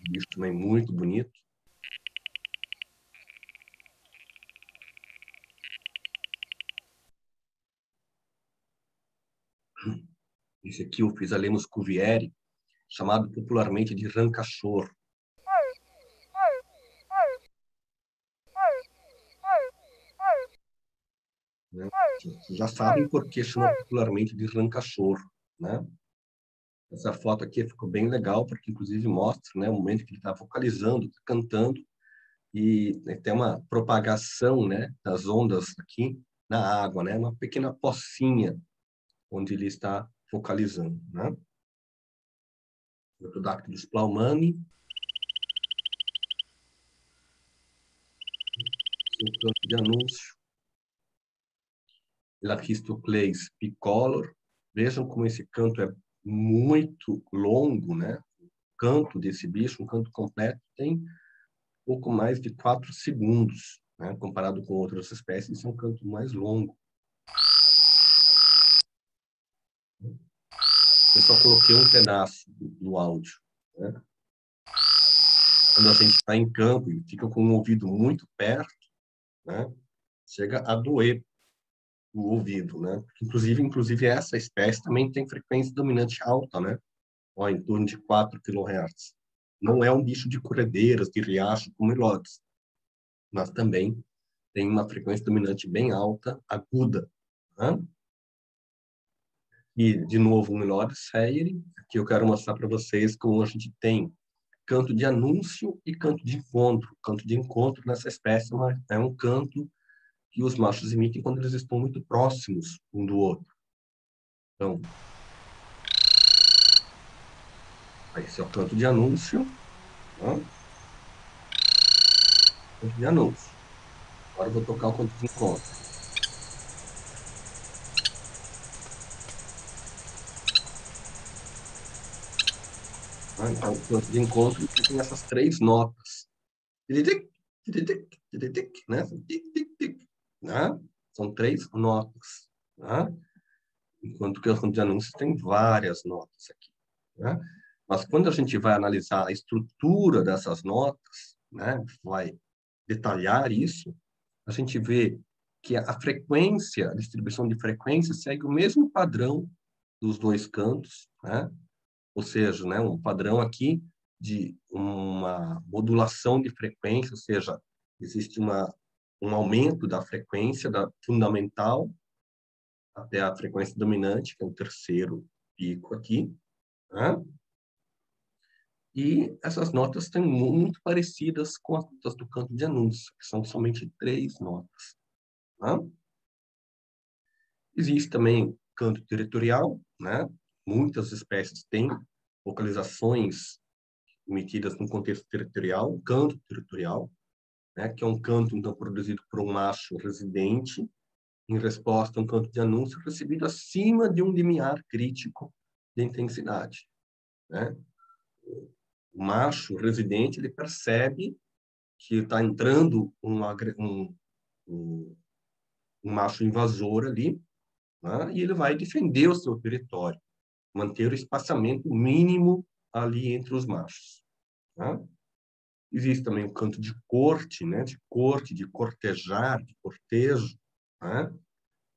Um bicho também muito bonito. Esse aqui, o Physalenus cuvieri, chamado popularmente de rancachorro. Né? Vocês já sabem por que chama popularmente de rancachorro, né? Essa foto aqui ficou bem legal, porque inclusive mostra, né, o momento que ele está vocalizando, tá cantando, e tem uma propagação, né, das ondas aqui na água, né? Uma pequena pocinha onde ele está vocalizando, né? Lepidopteros plaumani, seu canto de anúncio. Lachistocleis picolor. Vejam como esse canto é muito longo, né? O canto desse bicho, um canto completo, tem pouco mais de 4 segundos, né? Comparado com outras espécies, é um canto mais longo. Eu só coloquei um pedaço no áudio, né? Quando a gente está em campo e fica com o ouvido muito perto, né? Chega a doer o ouvido, né? Inclusive essa espécie também tem frequência dominante alta, né? Ó, em torno de 4 kHz. Não é um bicho de corredeiras, de riacho, como Ilotes, mas também tem uma frequência dominante bem alta, aguda, né? E, de novo, o Milord Seyre. Aqui eu quero mostrar para vocês como a gente tem canto de anúncio e canto de encontro. Canto de encontro nessa espécie é um canto que os machos emitem quando eles estão muito próximos um do outro. Então, esse é o canto de anúncio, tá? Canto de anúncio. Agora eu vou tocar o canto de encontro. Tá? Então, o canto de encontro tem essas três notas. Tiditic, tiditic, tiditic, né? Tic, tic, tic, né? São três notas. Tá? Enquanto que o canto de anúncio tem várias notas aqui. Né? Mas quando a gente vai analisar a estrutura dessas notas, né, vai detalhar isso, a gente vê que a frequência, a distribuição de frequência segue o mesmo padrão dos dois cantos, né? Ou seja, né, um padrão aqui de uma modulação de frequência, ou seja, existe um aumento da frequência da fundamental até a frequência dominante, que é o terceiro pico aqui, né? E essas notas estão muito parecidas com as notas do canto de anúncio, que são somente três notas. Tá? Existe também canto territorial, né? Muitas espécies têm vocalizações emitidas no contexto territorial, canto territorial, né? Que é um canto então produzido por um macho residente em resposta a um canto de anúncio recebido acima de um limiar crítico de intensidade, né? O macho residente ele percebe que está entrando um macho invasor ali, né? E ele vai defender o seu território, manter o espaçamento mínimo ali entre os machos. Tá? Existe também o canto de corte, né? De corte, de cortejar, de cortejo, né?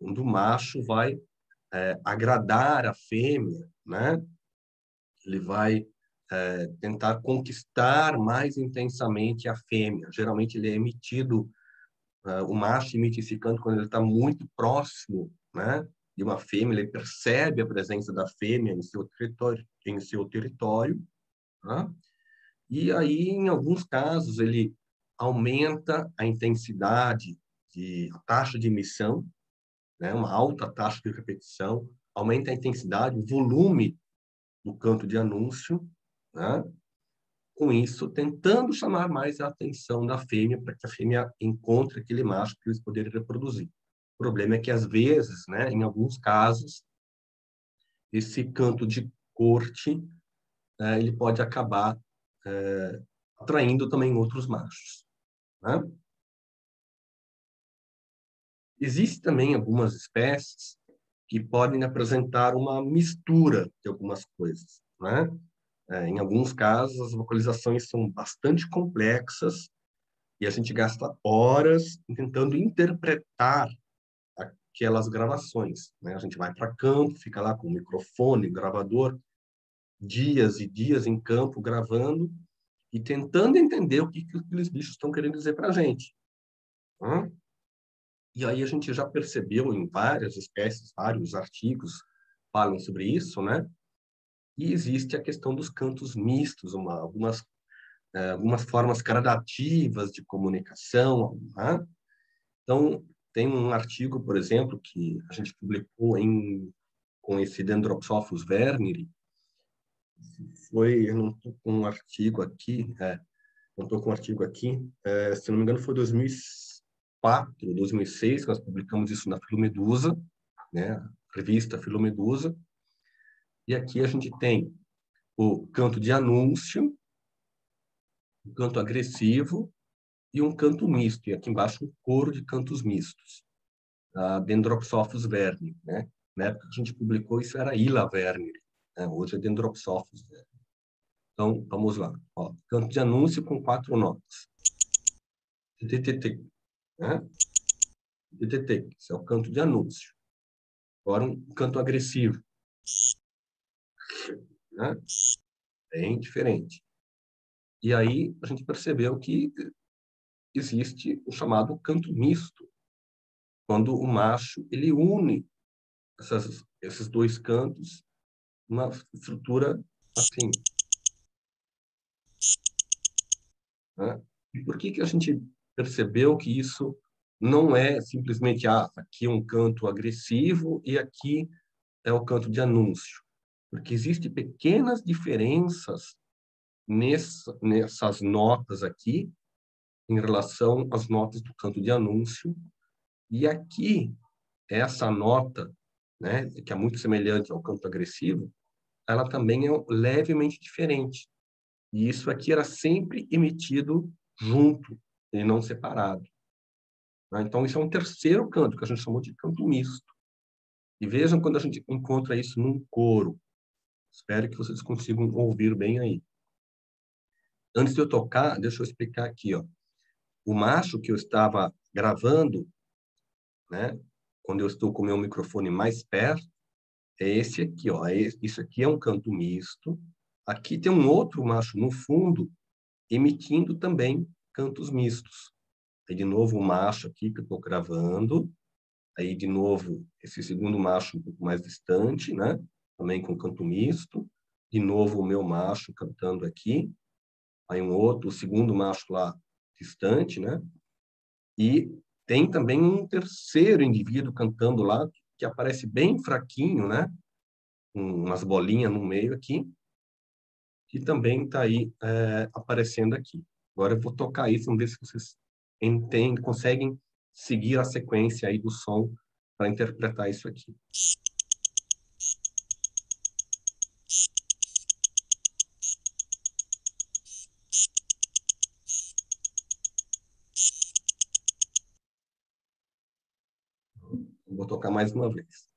Onde o macho vai agradar a fêmea, né? Ele vai tentar conquistar mais intensamente a fêmea. Geralmente ele é emitido, o macho emite esse canto quando ele está muito próximo, né? De uma fêmea, ele percebe a presença da fêmea em seu território, tá? E aí, em alguns casos, ele aumenta a intensidade a taxa de emissão, né? Uma alta taxa de repetição, aumenta a intensidade, o volume do canto de anúncio, né? Com isso, tentando chamar mais a atenção da fêmea, para que a fêmea encontre aquele macho para eles poderem reproduzir. O problema é que, às vezes, né, em alguns casos, esse canto de corte, ele pode acabar atraindo também outros machos. Né? Existem também algumas espécies que podem apresentar uma mistura de algumas coisas. Né? Em alguns casos, as vocalizações são bastante complexas e a gente gasta horas tentando interpretar aquelas gravações, né? A gente vai para campo, fica lá com o microfone, gravador, dias e dias em campo gravando e tentando entender o que aqueles bichos estão querendo dizer para a gente. Né? E aí a gente já percebeu em várias espécies, vários artigos falam sobre isso, né? E existe a questão dos cantos mistos, algumas formas gradativas de comunicação, né? Então, tem um artigo, por exemplo, que a gente publicou com esse Dendropsophis werneri. Eu não estou com um artigo aqui, não estou com um artigo aqui, se não me engano foi 2004, 2006, que nós publicamos isso na Filomedusa, né, a revista Filomedusa, e aqui a gente tem o canto de anúncio, o canto agressivo e um canto misto, e aqui embaixo um coro de cantos mistos, a Dendropsophis werneri, né? Na época que a gente publicou isso era Ila werneri, né? Hoje é Dendropsophis werneri. Então, vamos lá. Ó, canto de anúncio com 4 notas. TTT, né? TTT, esse é o canto de anúncio. Agora um canto agressivo, né? Bem diferente. E aí a gente percebeu que existe o chamado canto misto, quando o macho ele une esses dois cantos, uma estrutura assim. Né? E por que a gente percebeu que isso não é simplesmente, aqui é um canto agressivo e aqui é o canto de anúncio? Porque existem pequenas diferenças nessas notas aqui, em relação às notas do canto de anúncio. E aqui, essa nota, né, que é muito semelhante ao canto agressivo, ela também é levemente diferente. E isso aqui era sempre emitido junto e não separado. Né? Então, isso é um terceiro canto, que a gente chamou de canto misto. E vejam quando a gente encontra isso num coro. Espero que vocês consigam ouvir bem aí. Antes de eu tocar, deixa eu explicar aqui, ó. O macho que eu estava gravando, né, quando eu estou com o meu microfone mais perto, é esse aqui, ó. Isso aqui é um canto misto. Aqui tem um outro macho no fundo, emitindo também cantos mistos. Aí, de novo, o macho aqui que eu estou gravando. Aí, de novo, esse segundo macho um pouco mais distante, né? Também com canto misto. De novo, o meu macho cantando aqui. Aí, um outro, o segundo macho lá distante, né? E tem também um terceiro indivíduo cantando lá, que aparece bem fraquinho, né? Umas bolinhas no meio aqui, que também está aí aparecendo aqui. Agora eu vou tocar isso, vamos ver se vocês entendem, conseguem seguir a sequência aí do som para interpretar isso aqui. Vou tocar mais uma vez.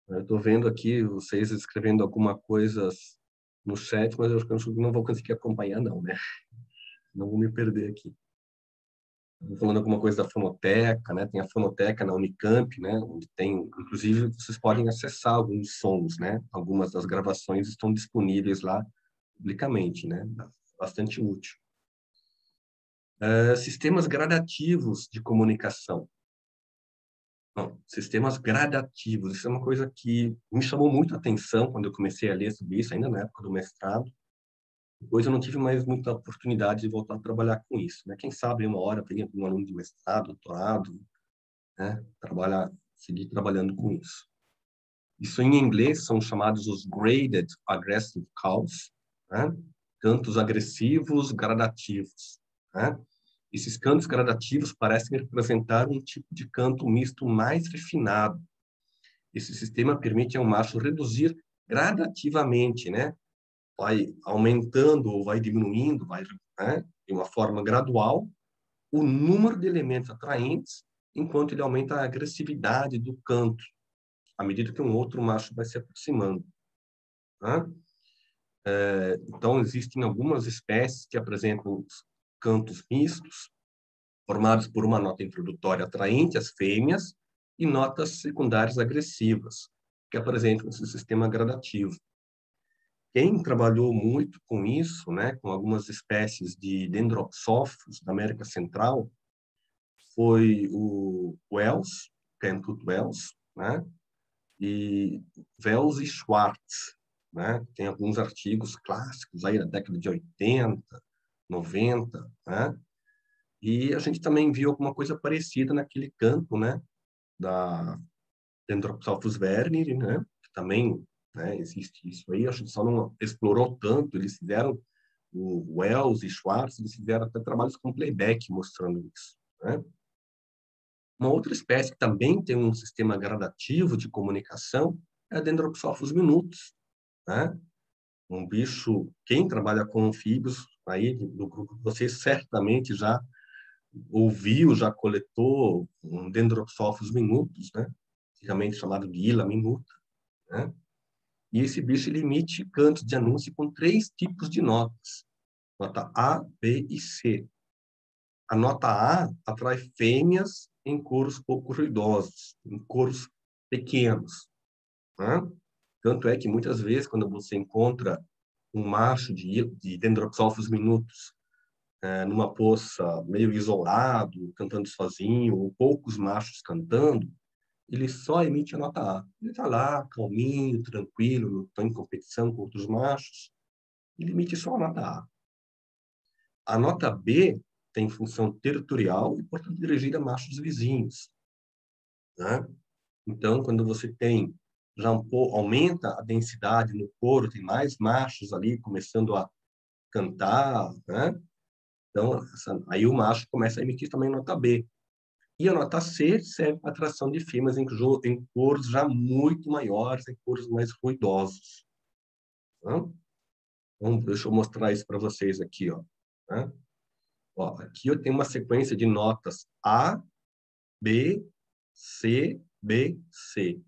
Eu estou vendo aqui vocês escrevendo alguma coisa no chat, mas eu acho que não vou conseguir acompanhar, não, né? Não vou me perder aqui. Estou falando alguma coisa da fonoteca, né? Tem a fonoteca na Unicamp, né? Onde tem, inclusive, vocês podem acessar alguns sons, né? Algumas das gravações estão disponíveis lá publicamente, né? Bastante útil. Sistemas gradativos de comunicação. Não, sistemas gradativos. Isso é uma coisa que me chamou muito a atenção quando eu comecei a ler sobre isso, ainda na época do mestrado. Depois eu não tive mais muita oportunidade de voltar a trabalhar com isso, né? Quem sabe uma hora peguei um aluno de mestrado, doutorado, né? Seguir trabalhando com isso. Isso em inglês são chamados os graded aggressive calls, né? Cantos agressivos gradativos, né? Esses cantos gradativos parecem representar um tipo de canto misto mais refinado. Esse sistema permite ao macho reduzir gradativamente, né? Vai aumentando ou vai diminuindo, né? De uma forma gradual, o número de elementos atraentes, enquanto ele aumenta a agressividade do canto, à medida que um outro macho vai se aproximando. Né? Então, existem algumas espécies que apresentam cantos mistos, formados por uma nota introdutória atraente às fêmeas e notas secundárias agressivas, que apresentam esse sistema gradativo. Quem trabalhou muito com isso, né, com algumas espécies de dendropsófilos da América Central, foi o Wells, Kentut Wells, né, e Wells e Schwartz, né? Tem alguns artigos clássicos aí da década de 80, 90, né? E a gente também viu alguma coisa parecida naquele campo, né, da Dendropsophis werneri, né, que também, né, existe isso aí, a gente só não explorou tanto, eles fizeram, o Wells e Schwartz, eles fizeram até trabalhos com playback mostrando isso, né. Uma outra espécie que também tem um sistema gradativo de comunicação é a Dendropsophis minutus, né, um bicho, quem trabalha com anfíbios aí do grupo de vocês certamente já ouviu, já coletou um Dendropsophis minutus, né? Antigamente chamado de Ila minuta, né? E esse bicho ele emite cantos de anúncio com 3 tipos de notas, nota A, B e C. A nota A atrai fêmeas em coros pouco ruidosos, em coros pequenos, né? Tanto é que muitas vezes quando você encontra um macho de Dendroxophis minutus numa poça meio isolado, cantando sozinho, ou poucos machos cantando, ele só emite a nota A. Ele está lá, calminho, tranquilo, não está em competição com outros machos, ele emite só a nota A. A nota B tem função territorial e, portanto, dirigida a machos vizinhos, né? Então, quando você tem já aumenta a densidade no coro, tem mais machos ali começando a cantar, né? Então, aí o macho começa a emitir também nota B. E a nota C serve para atração de fêmeas em coros já muito maiores, em coros mais ruidosos, né? Então, deixa eu mostrar isso para vocês aqui, ó, né? Ó, aqui eu tenho uma sequência de notas A, B, C, B, C,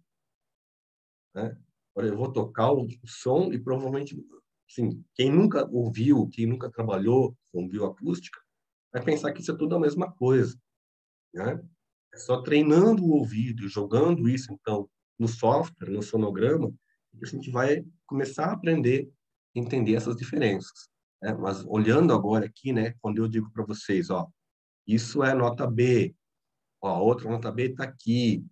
né? Agora eu vou tocar o som e provavelmente, assim, quem nunca ouviu, quem nunca trabalhou com bioacústica, vai pensar que isso é tudo a mesma coisa, né? É só treinando o ouvido e jogando isso, então, no software, no sonograma, que a gente vai começar a aprender a entender essas diferenças, né? Mas olhando agora aqui, né, quando eu digo para vocês, ó, isso é nota B, ó, a outra nota B está aqui,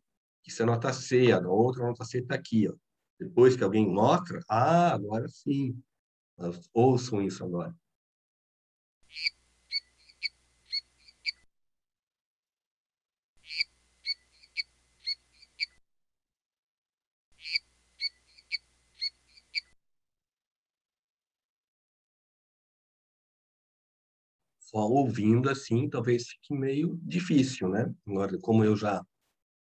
isso é nota C, a outra nota C está aqui, ó. Depois que alguém mostra, agora sim, ouçam isso agora. Só ouvindo assim, talvez fique meio difícil, né? Agora, como eu já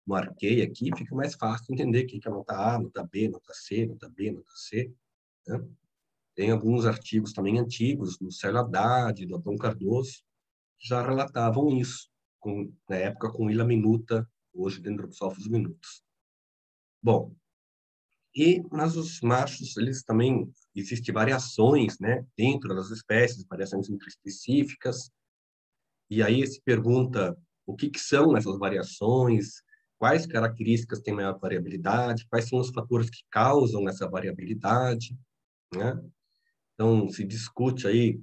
marquei aqui, fica mais fácil entender o que é nota A, nota B, nota C, nota B, nota C, né? Tem alguns artigos também antigos, do Célio Haddad, do Adão Cardoso, que já relatavam isso, na época com Ila Minuta, hoje Dendroxophis minutus. Bom, mas os machos, eles também, existem variações, né, dentro das espécies, variações intraespecíficas, e aí se pergunta o que são essas variações, quais características têm maior variabilidade, quais são os fatores que causam essa variabilidade, né? Então, se discute aí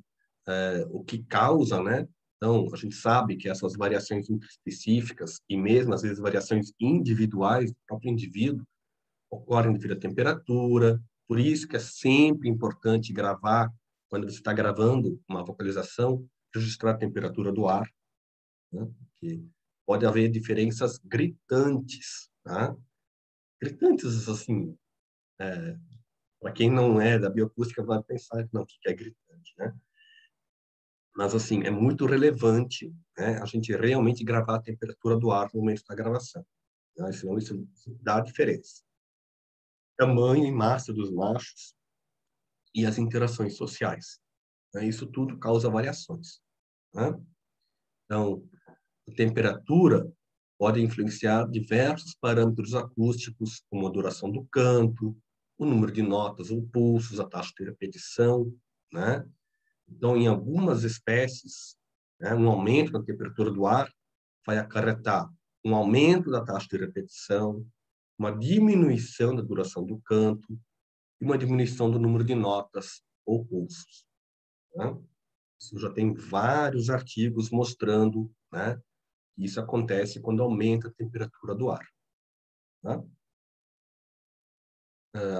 o que causa, né? Então, a gente sabe que essas variações específicas e mesmo, às vezes, variações individuais do próprio indivíduo ocorrem devido à temperatura, por isso que é sempre importante gravar, quando você está gravando uma vocalização, registrar a temperatura do ar, né? Porque pode haver diferenças gritantes, tá? Gritantes, assim, para quem não é da bioacústica vai pensar, não, o que é gritante, né? Mas, assim, é muito relevante, né, a gente realmente gravar a temperatura do ar no momento da gravação, né? Senão isso dá diferença. Tamanho e massa dos machos e as interações sociais, né? Isso tudo causa variações, né? Então, a temperatura pode influenciar diversos parâmetros acústicos, como a duração do canto, o número de notas ou pulsos, a taxa de repetição, né? Então, em algumas espécies, né, um aumento da temperatura do ar vai acarretar um aumento da taxa de repetição, uma diminuição da duração do canto e uma diminuição do número de notas ou pulsos, né? Isso já tem vários artigos mostrando, né, que isso acontece quando aumenta a temperatura do ar, né?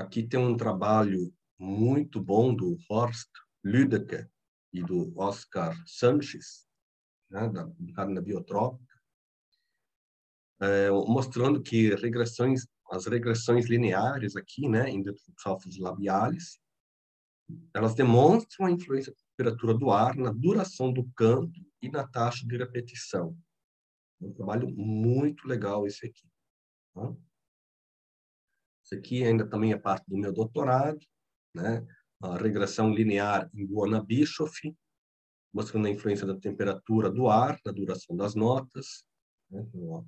Aqui tem um trabalho muito bom do Horst Lüdecke e do Oscar Sanches, né, publicado na Biotrópica, mostrando que as regressões lineares aqui, né, em Dendroxophis labialis, elas demonstram a influência da temperatura do ar na duração do canto e na taxa de repetição. É um trabalho muito legal esse aqui, tá? Esse aqui ainda também é parte do meu doutorado, né? A regressão linear em Buona-Bischoff, mostrando a influência da temperatura do ar na duração das notas, né? Então, ó,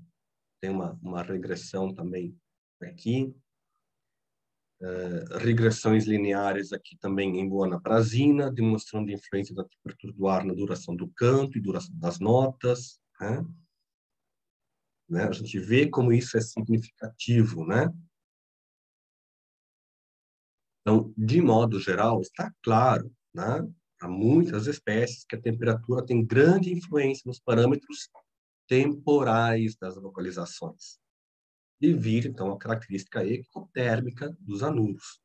tem uma regressão também aqui. Regressões lineares aqui também em guanabrazina, demonstrando a influência da temperatura do ar na duração do canto e duração das notas, né? A gente vê como isso é significativo, né? Então, de modo geral, está claro, né, para muitas espécies que a temperatura tem grande influência nos parâmetros temporais das localizações, devido, então, à característica ectotérmica dos anuros.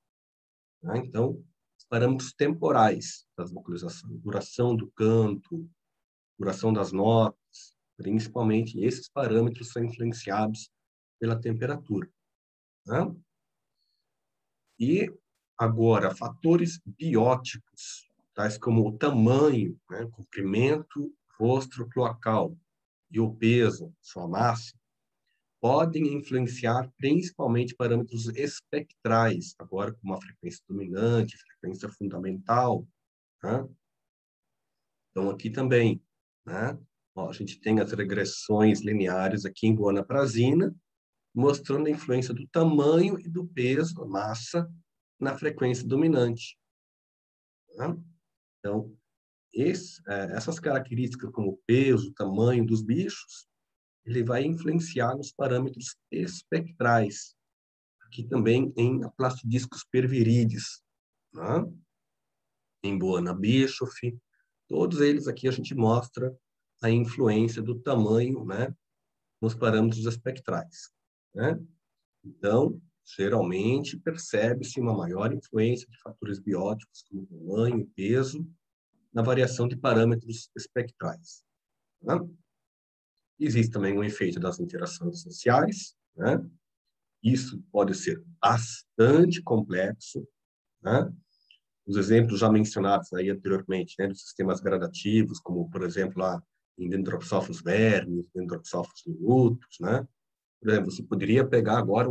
Né? Então, os parâmetros temporais das localizações, duração do canto, duração das notas, principalmente esses parâmetros são influenciados pela temperatura. Né? E, agora, fatores bióticos, tais como o tamanho, né, comprimento, rostro cloacal e o peso, sua massa, podem influenciar principalmente parâmetros espectrais, agora como a frequência dominante, frequência fundamental. Né? Então, aqui também, né? Ó, a gente tem as regressões lineares aqui em guanaprazina, mostrando a influência do tamanho e do peso, a massa, na frequência dominante. Né? Então, essas características como o peso, o tamanho dos bichos, ele vai influenciar nos parâmetros espectrais, aqui também em Aplastidiscus perviridis, né? Em Boana Bischoff, todos eles aqui a gente mostra a influência do tamanho, né, nos parâmetros espectrais, né? Então, geralmente percebe-se uma maior influência de fatores bióticos como tamanho e peso na variação de parâmetros espectrais. Né? Existe também um efeito das interações sociais, né? Isso pode ser bastante complexo, né? Os exemplos já mencionados aí anteriormente, né, dos sistemas gradativos, como, por exemplo, lá em Dendroxophos vermes, Dendroxophos minutos, né? Por exemplo, você poderia pegar agora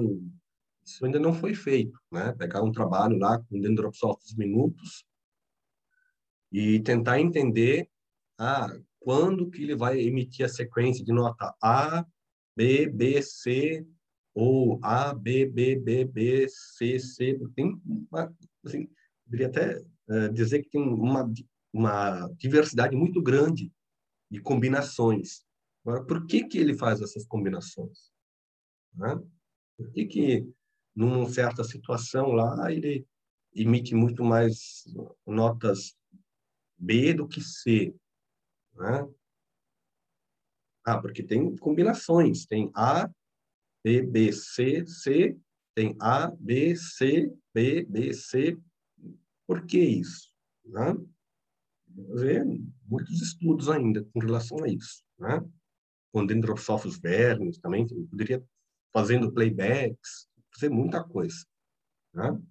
isso ainda não foi feito, né? Pegar um trabalho lá com Dendroxophos minutos e tentar entender quando que ele vai emitir a sequência de nota A, B, B, C, ou A, B, B, B, B, C, C. Tem assim, poderia até dizer que tem uma diversidade muito grande de combinações. Agora, por que que ele faz essas combinações? Né? Por que que, numa certa situação lá, ele emite muito mais notas B do que C? Né? Porque tem combinações. Tem A, B, B, C, C, tem A, B, C, B, B, C. Por que isso? Né? Fazer muitos estudos ainda com relação a isso. Né? Com Dendrosophos vermes também, poderia fazendo playbacks, fazer muita coisa. Né?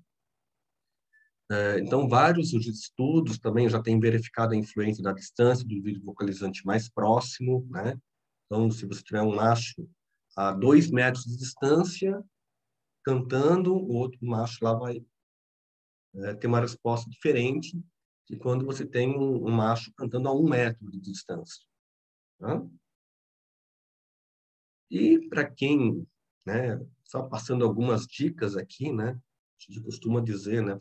Então, vários estudos também já têm verificado a influência da distância do vídeo vocalizante mais próximo. Né? Então, se você tiver um macho a 2 metros de distância, cantando, o outro macho lá vai ter uma resposta diferente de quando você tem um macho cantando a 1 metro de distância. Tá? E para quem, né, só passando algumas dicas aqui, né, a gente costuma dizer, né,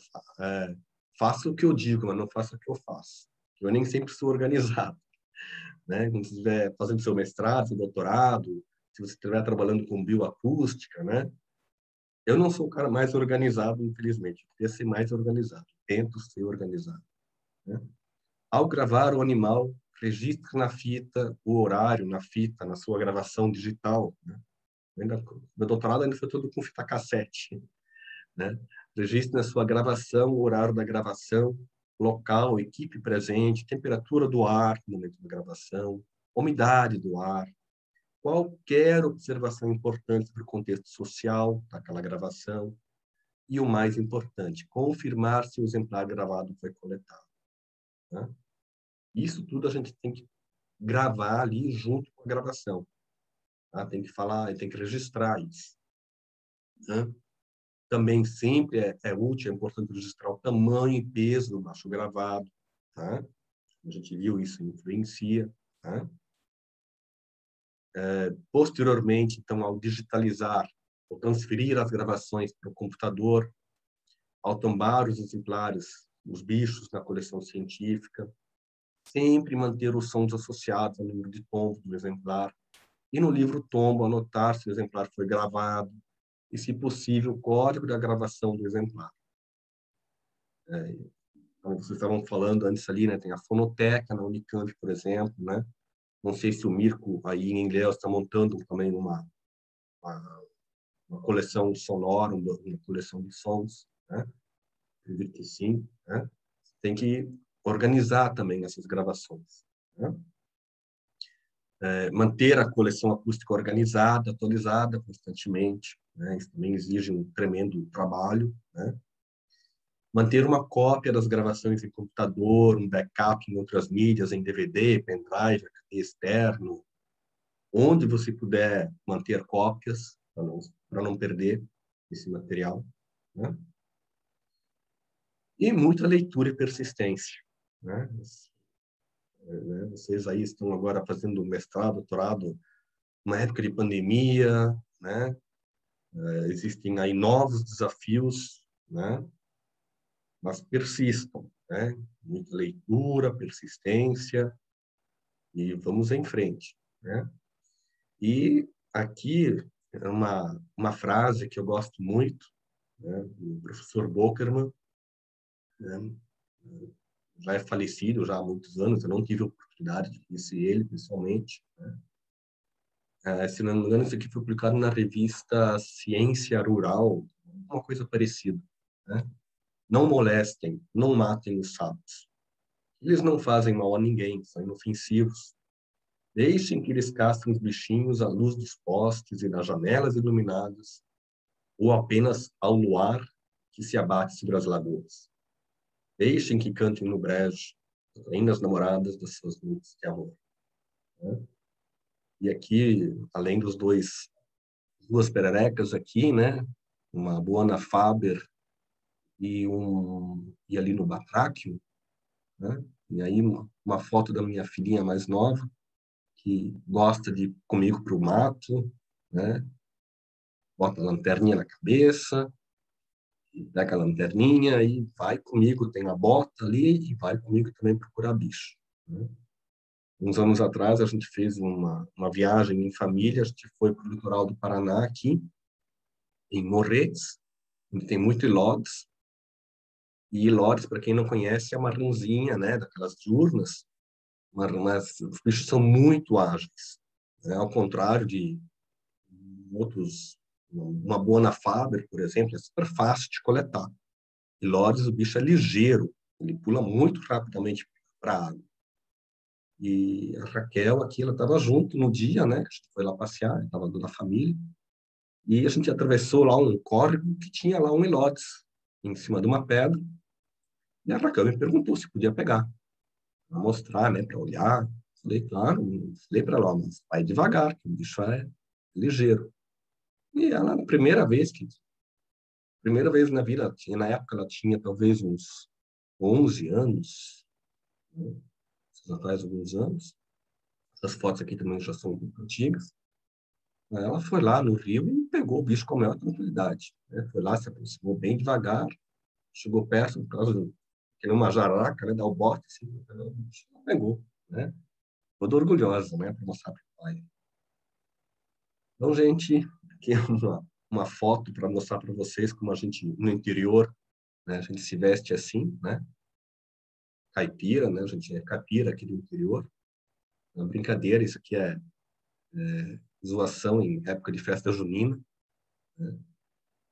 faça o que eu digo, mas não faça o que eu faço. Eu nem sempre sou organizado, né? Quando você estiver fazendo seu mestrado, seu doutorado, se você estiver trabalhando com bioacústica, né? Eu não sou o cara mais organizado, infelizmente. Eu queria ser mais organizado. Tento ser organizado. Né? Ao gravar o animal, registre na fita o horário, na fita, na sua gravação digital. Né? Meu doutorado ainda foi todo com fita cassete. Né? Registre na sua gravação o horário da gravação, local, equipe presente, temperatura do ar no momento da gravação, umidade do ar, qualquer observação importante sobre o contexto social daquela gravação, e o mais importante, confirmar se o exemplar gravado foi coletado. Né? Isso tudo a gente tem que gravar ali junto com a gravação. Tá? Tem que falar, tem que registrar isso. Né? Também sempre é útil, é importante registrar o tamanho e peso do macho gravado. Tá? A gente viu isso, influencia. Tá? Posteriormente, então, ao digitalizar ou transferir as gravações para o computador, ao tombar os exemplares, os bichos na coleção científica, sempre manter os sons associados ao número de tombos do exemplar, e no livro tombo anotar se o exemplar foi gravado e, se possível, o código da gravação do exemplar. Então, vocês estavam falando antes ali, né? Tem a fonoteca na Unicamp, por exemplo, né? Não sei se o Mirko aí em Ilhéus está montando também uma, uma coleção sonora, uma coleção de sons, né? Acredito que sim, né? Tem que organizar também essas gravações, né? Manter a coleção acústica organizada, atualizada constantemente, né? Isso também exige um tremendo trabalho, né? Manter uma cópia das gravações em computador, um backup em outras mídias, em DVD, pendrive, HD externo, onde você puder manter cópias, para não perder esse material, né? E muita leitura e persistência, né? Vocês aí estão agora fazendo mestrado, doutorado, uma época de pandemia, né? Existem aí novos desafios, né? Mas persistam, né? Muita leitura, persistência e vamos em frente, né? E aqui é uma frase que eu gosto muito, né? Do professor Bockerman, né? Já é falecido já há muitos anos, eu não tive a oportunidade de conhecer ele pessoalmente, né? Se não me engano, isso aqui foi publicado na revista Ciência Rural, uma coisa parecida, né? Não molestem, não matem os sapos. Eles não fazem mal a ninguém, são inofensivos. Deixem que eles castrem os bichinhos à luz dos postes e nas janelas iluminadas, ou apenas ao luar que se abate sobre as lagoas. Deixem que cantem no brejo, atraindo as namoradas das suas noites de amor, né? E aqui, além dos duas pererecas aqui, né? Uma Buona Faber e ali no Batráquio, né? E aí uma foto da minha filhinha mais nova, que gosta de ir comigo para o mato, né? Bota a lanterninha na cabeça, pega a lanterninha e vai comigo, tem a bota ali e vai comigo também procurar bicho, né? Uns anos atrás a gente fez uma viagem em família, a gente foi para o litoral do Paraná aqui, em Morretes, onde tem muito ilódes. E ilódes, para quem não conhece, é uma rãzinha, né, daquelas diurnas, mas os bichos são muito ágeis, né? Ao contrário de outros, uma Buona Faber, por exemplo, é super fácil de coletar. E Lores, o bicho é ligeiro, ele pula muito rapidamente para a água. E a Raquel aqui, ela estava junto no dia, né? A gente foi lá passear, estava toda a família. E a gente atravessou lá um córrego que tinha lá um Ilotes em cima de uma pedra. E a Raquel me perguntou se podia pegar, para mostrar, né? Para olhar. Falei, claro, falei para ela, mas vai devagar, que o bicho é ligeiro. E ela, primeira vez na vida, na época ela tinha talvez uns 11 anos, né? Atrás alguns anos. Essas fotos aqui também já são um pouco antigas. Ela foi lá no rio e pegou o bicho com a maior tranquilidade, né? Foi lá, se aproximou bem devagar, chegou perto, por causa do que uma jararaca, né? Dá o bote, assim, ela pegou, né? Toda orgulhosa, né? Para mostrar para o pai. Então, gente, aqui é uma foto para mostrar para vocês como a gente, no interior, né? A gente se veste assim, né? Caipira, né? A gente é caipira aqui do interior. É uma brincadeira, isso aqui é zoação em época de festa junina, né?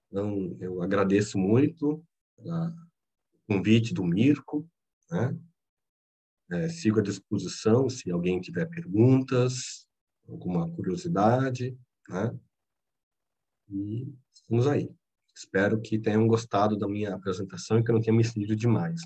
Então, eu agradeço muito o convite do Mirko, né? Sigo à disposição se alguém tiver perguntas, alguma curiosidade, né? E estamos aí. Espero que tenham gostado da minha apresentação e que eu não tenha me estendido demais.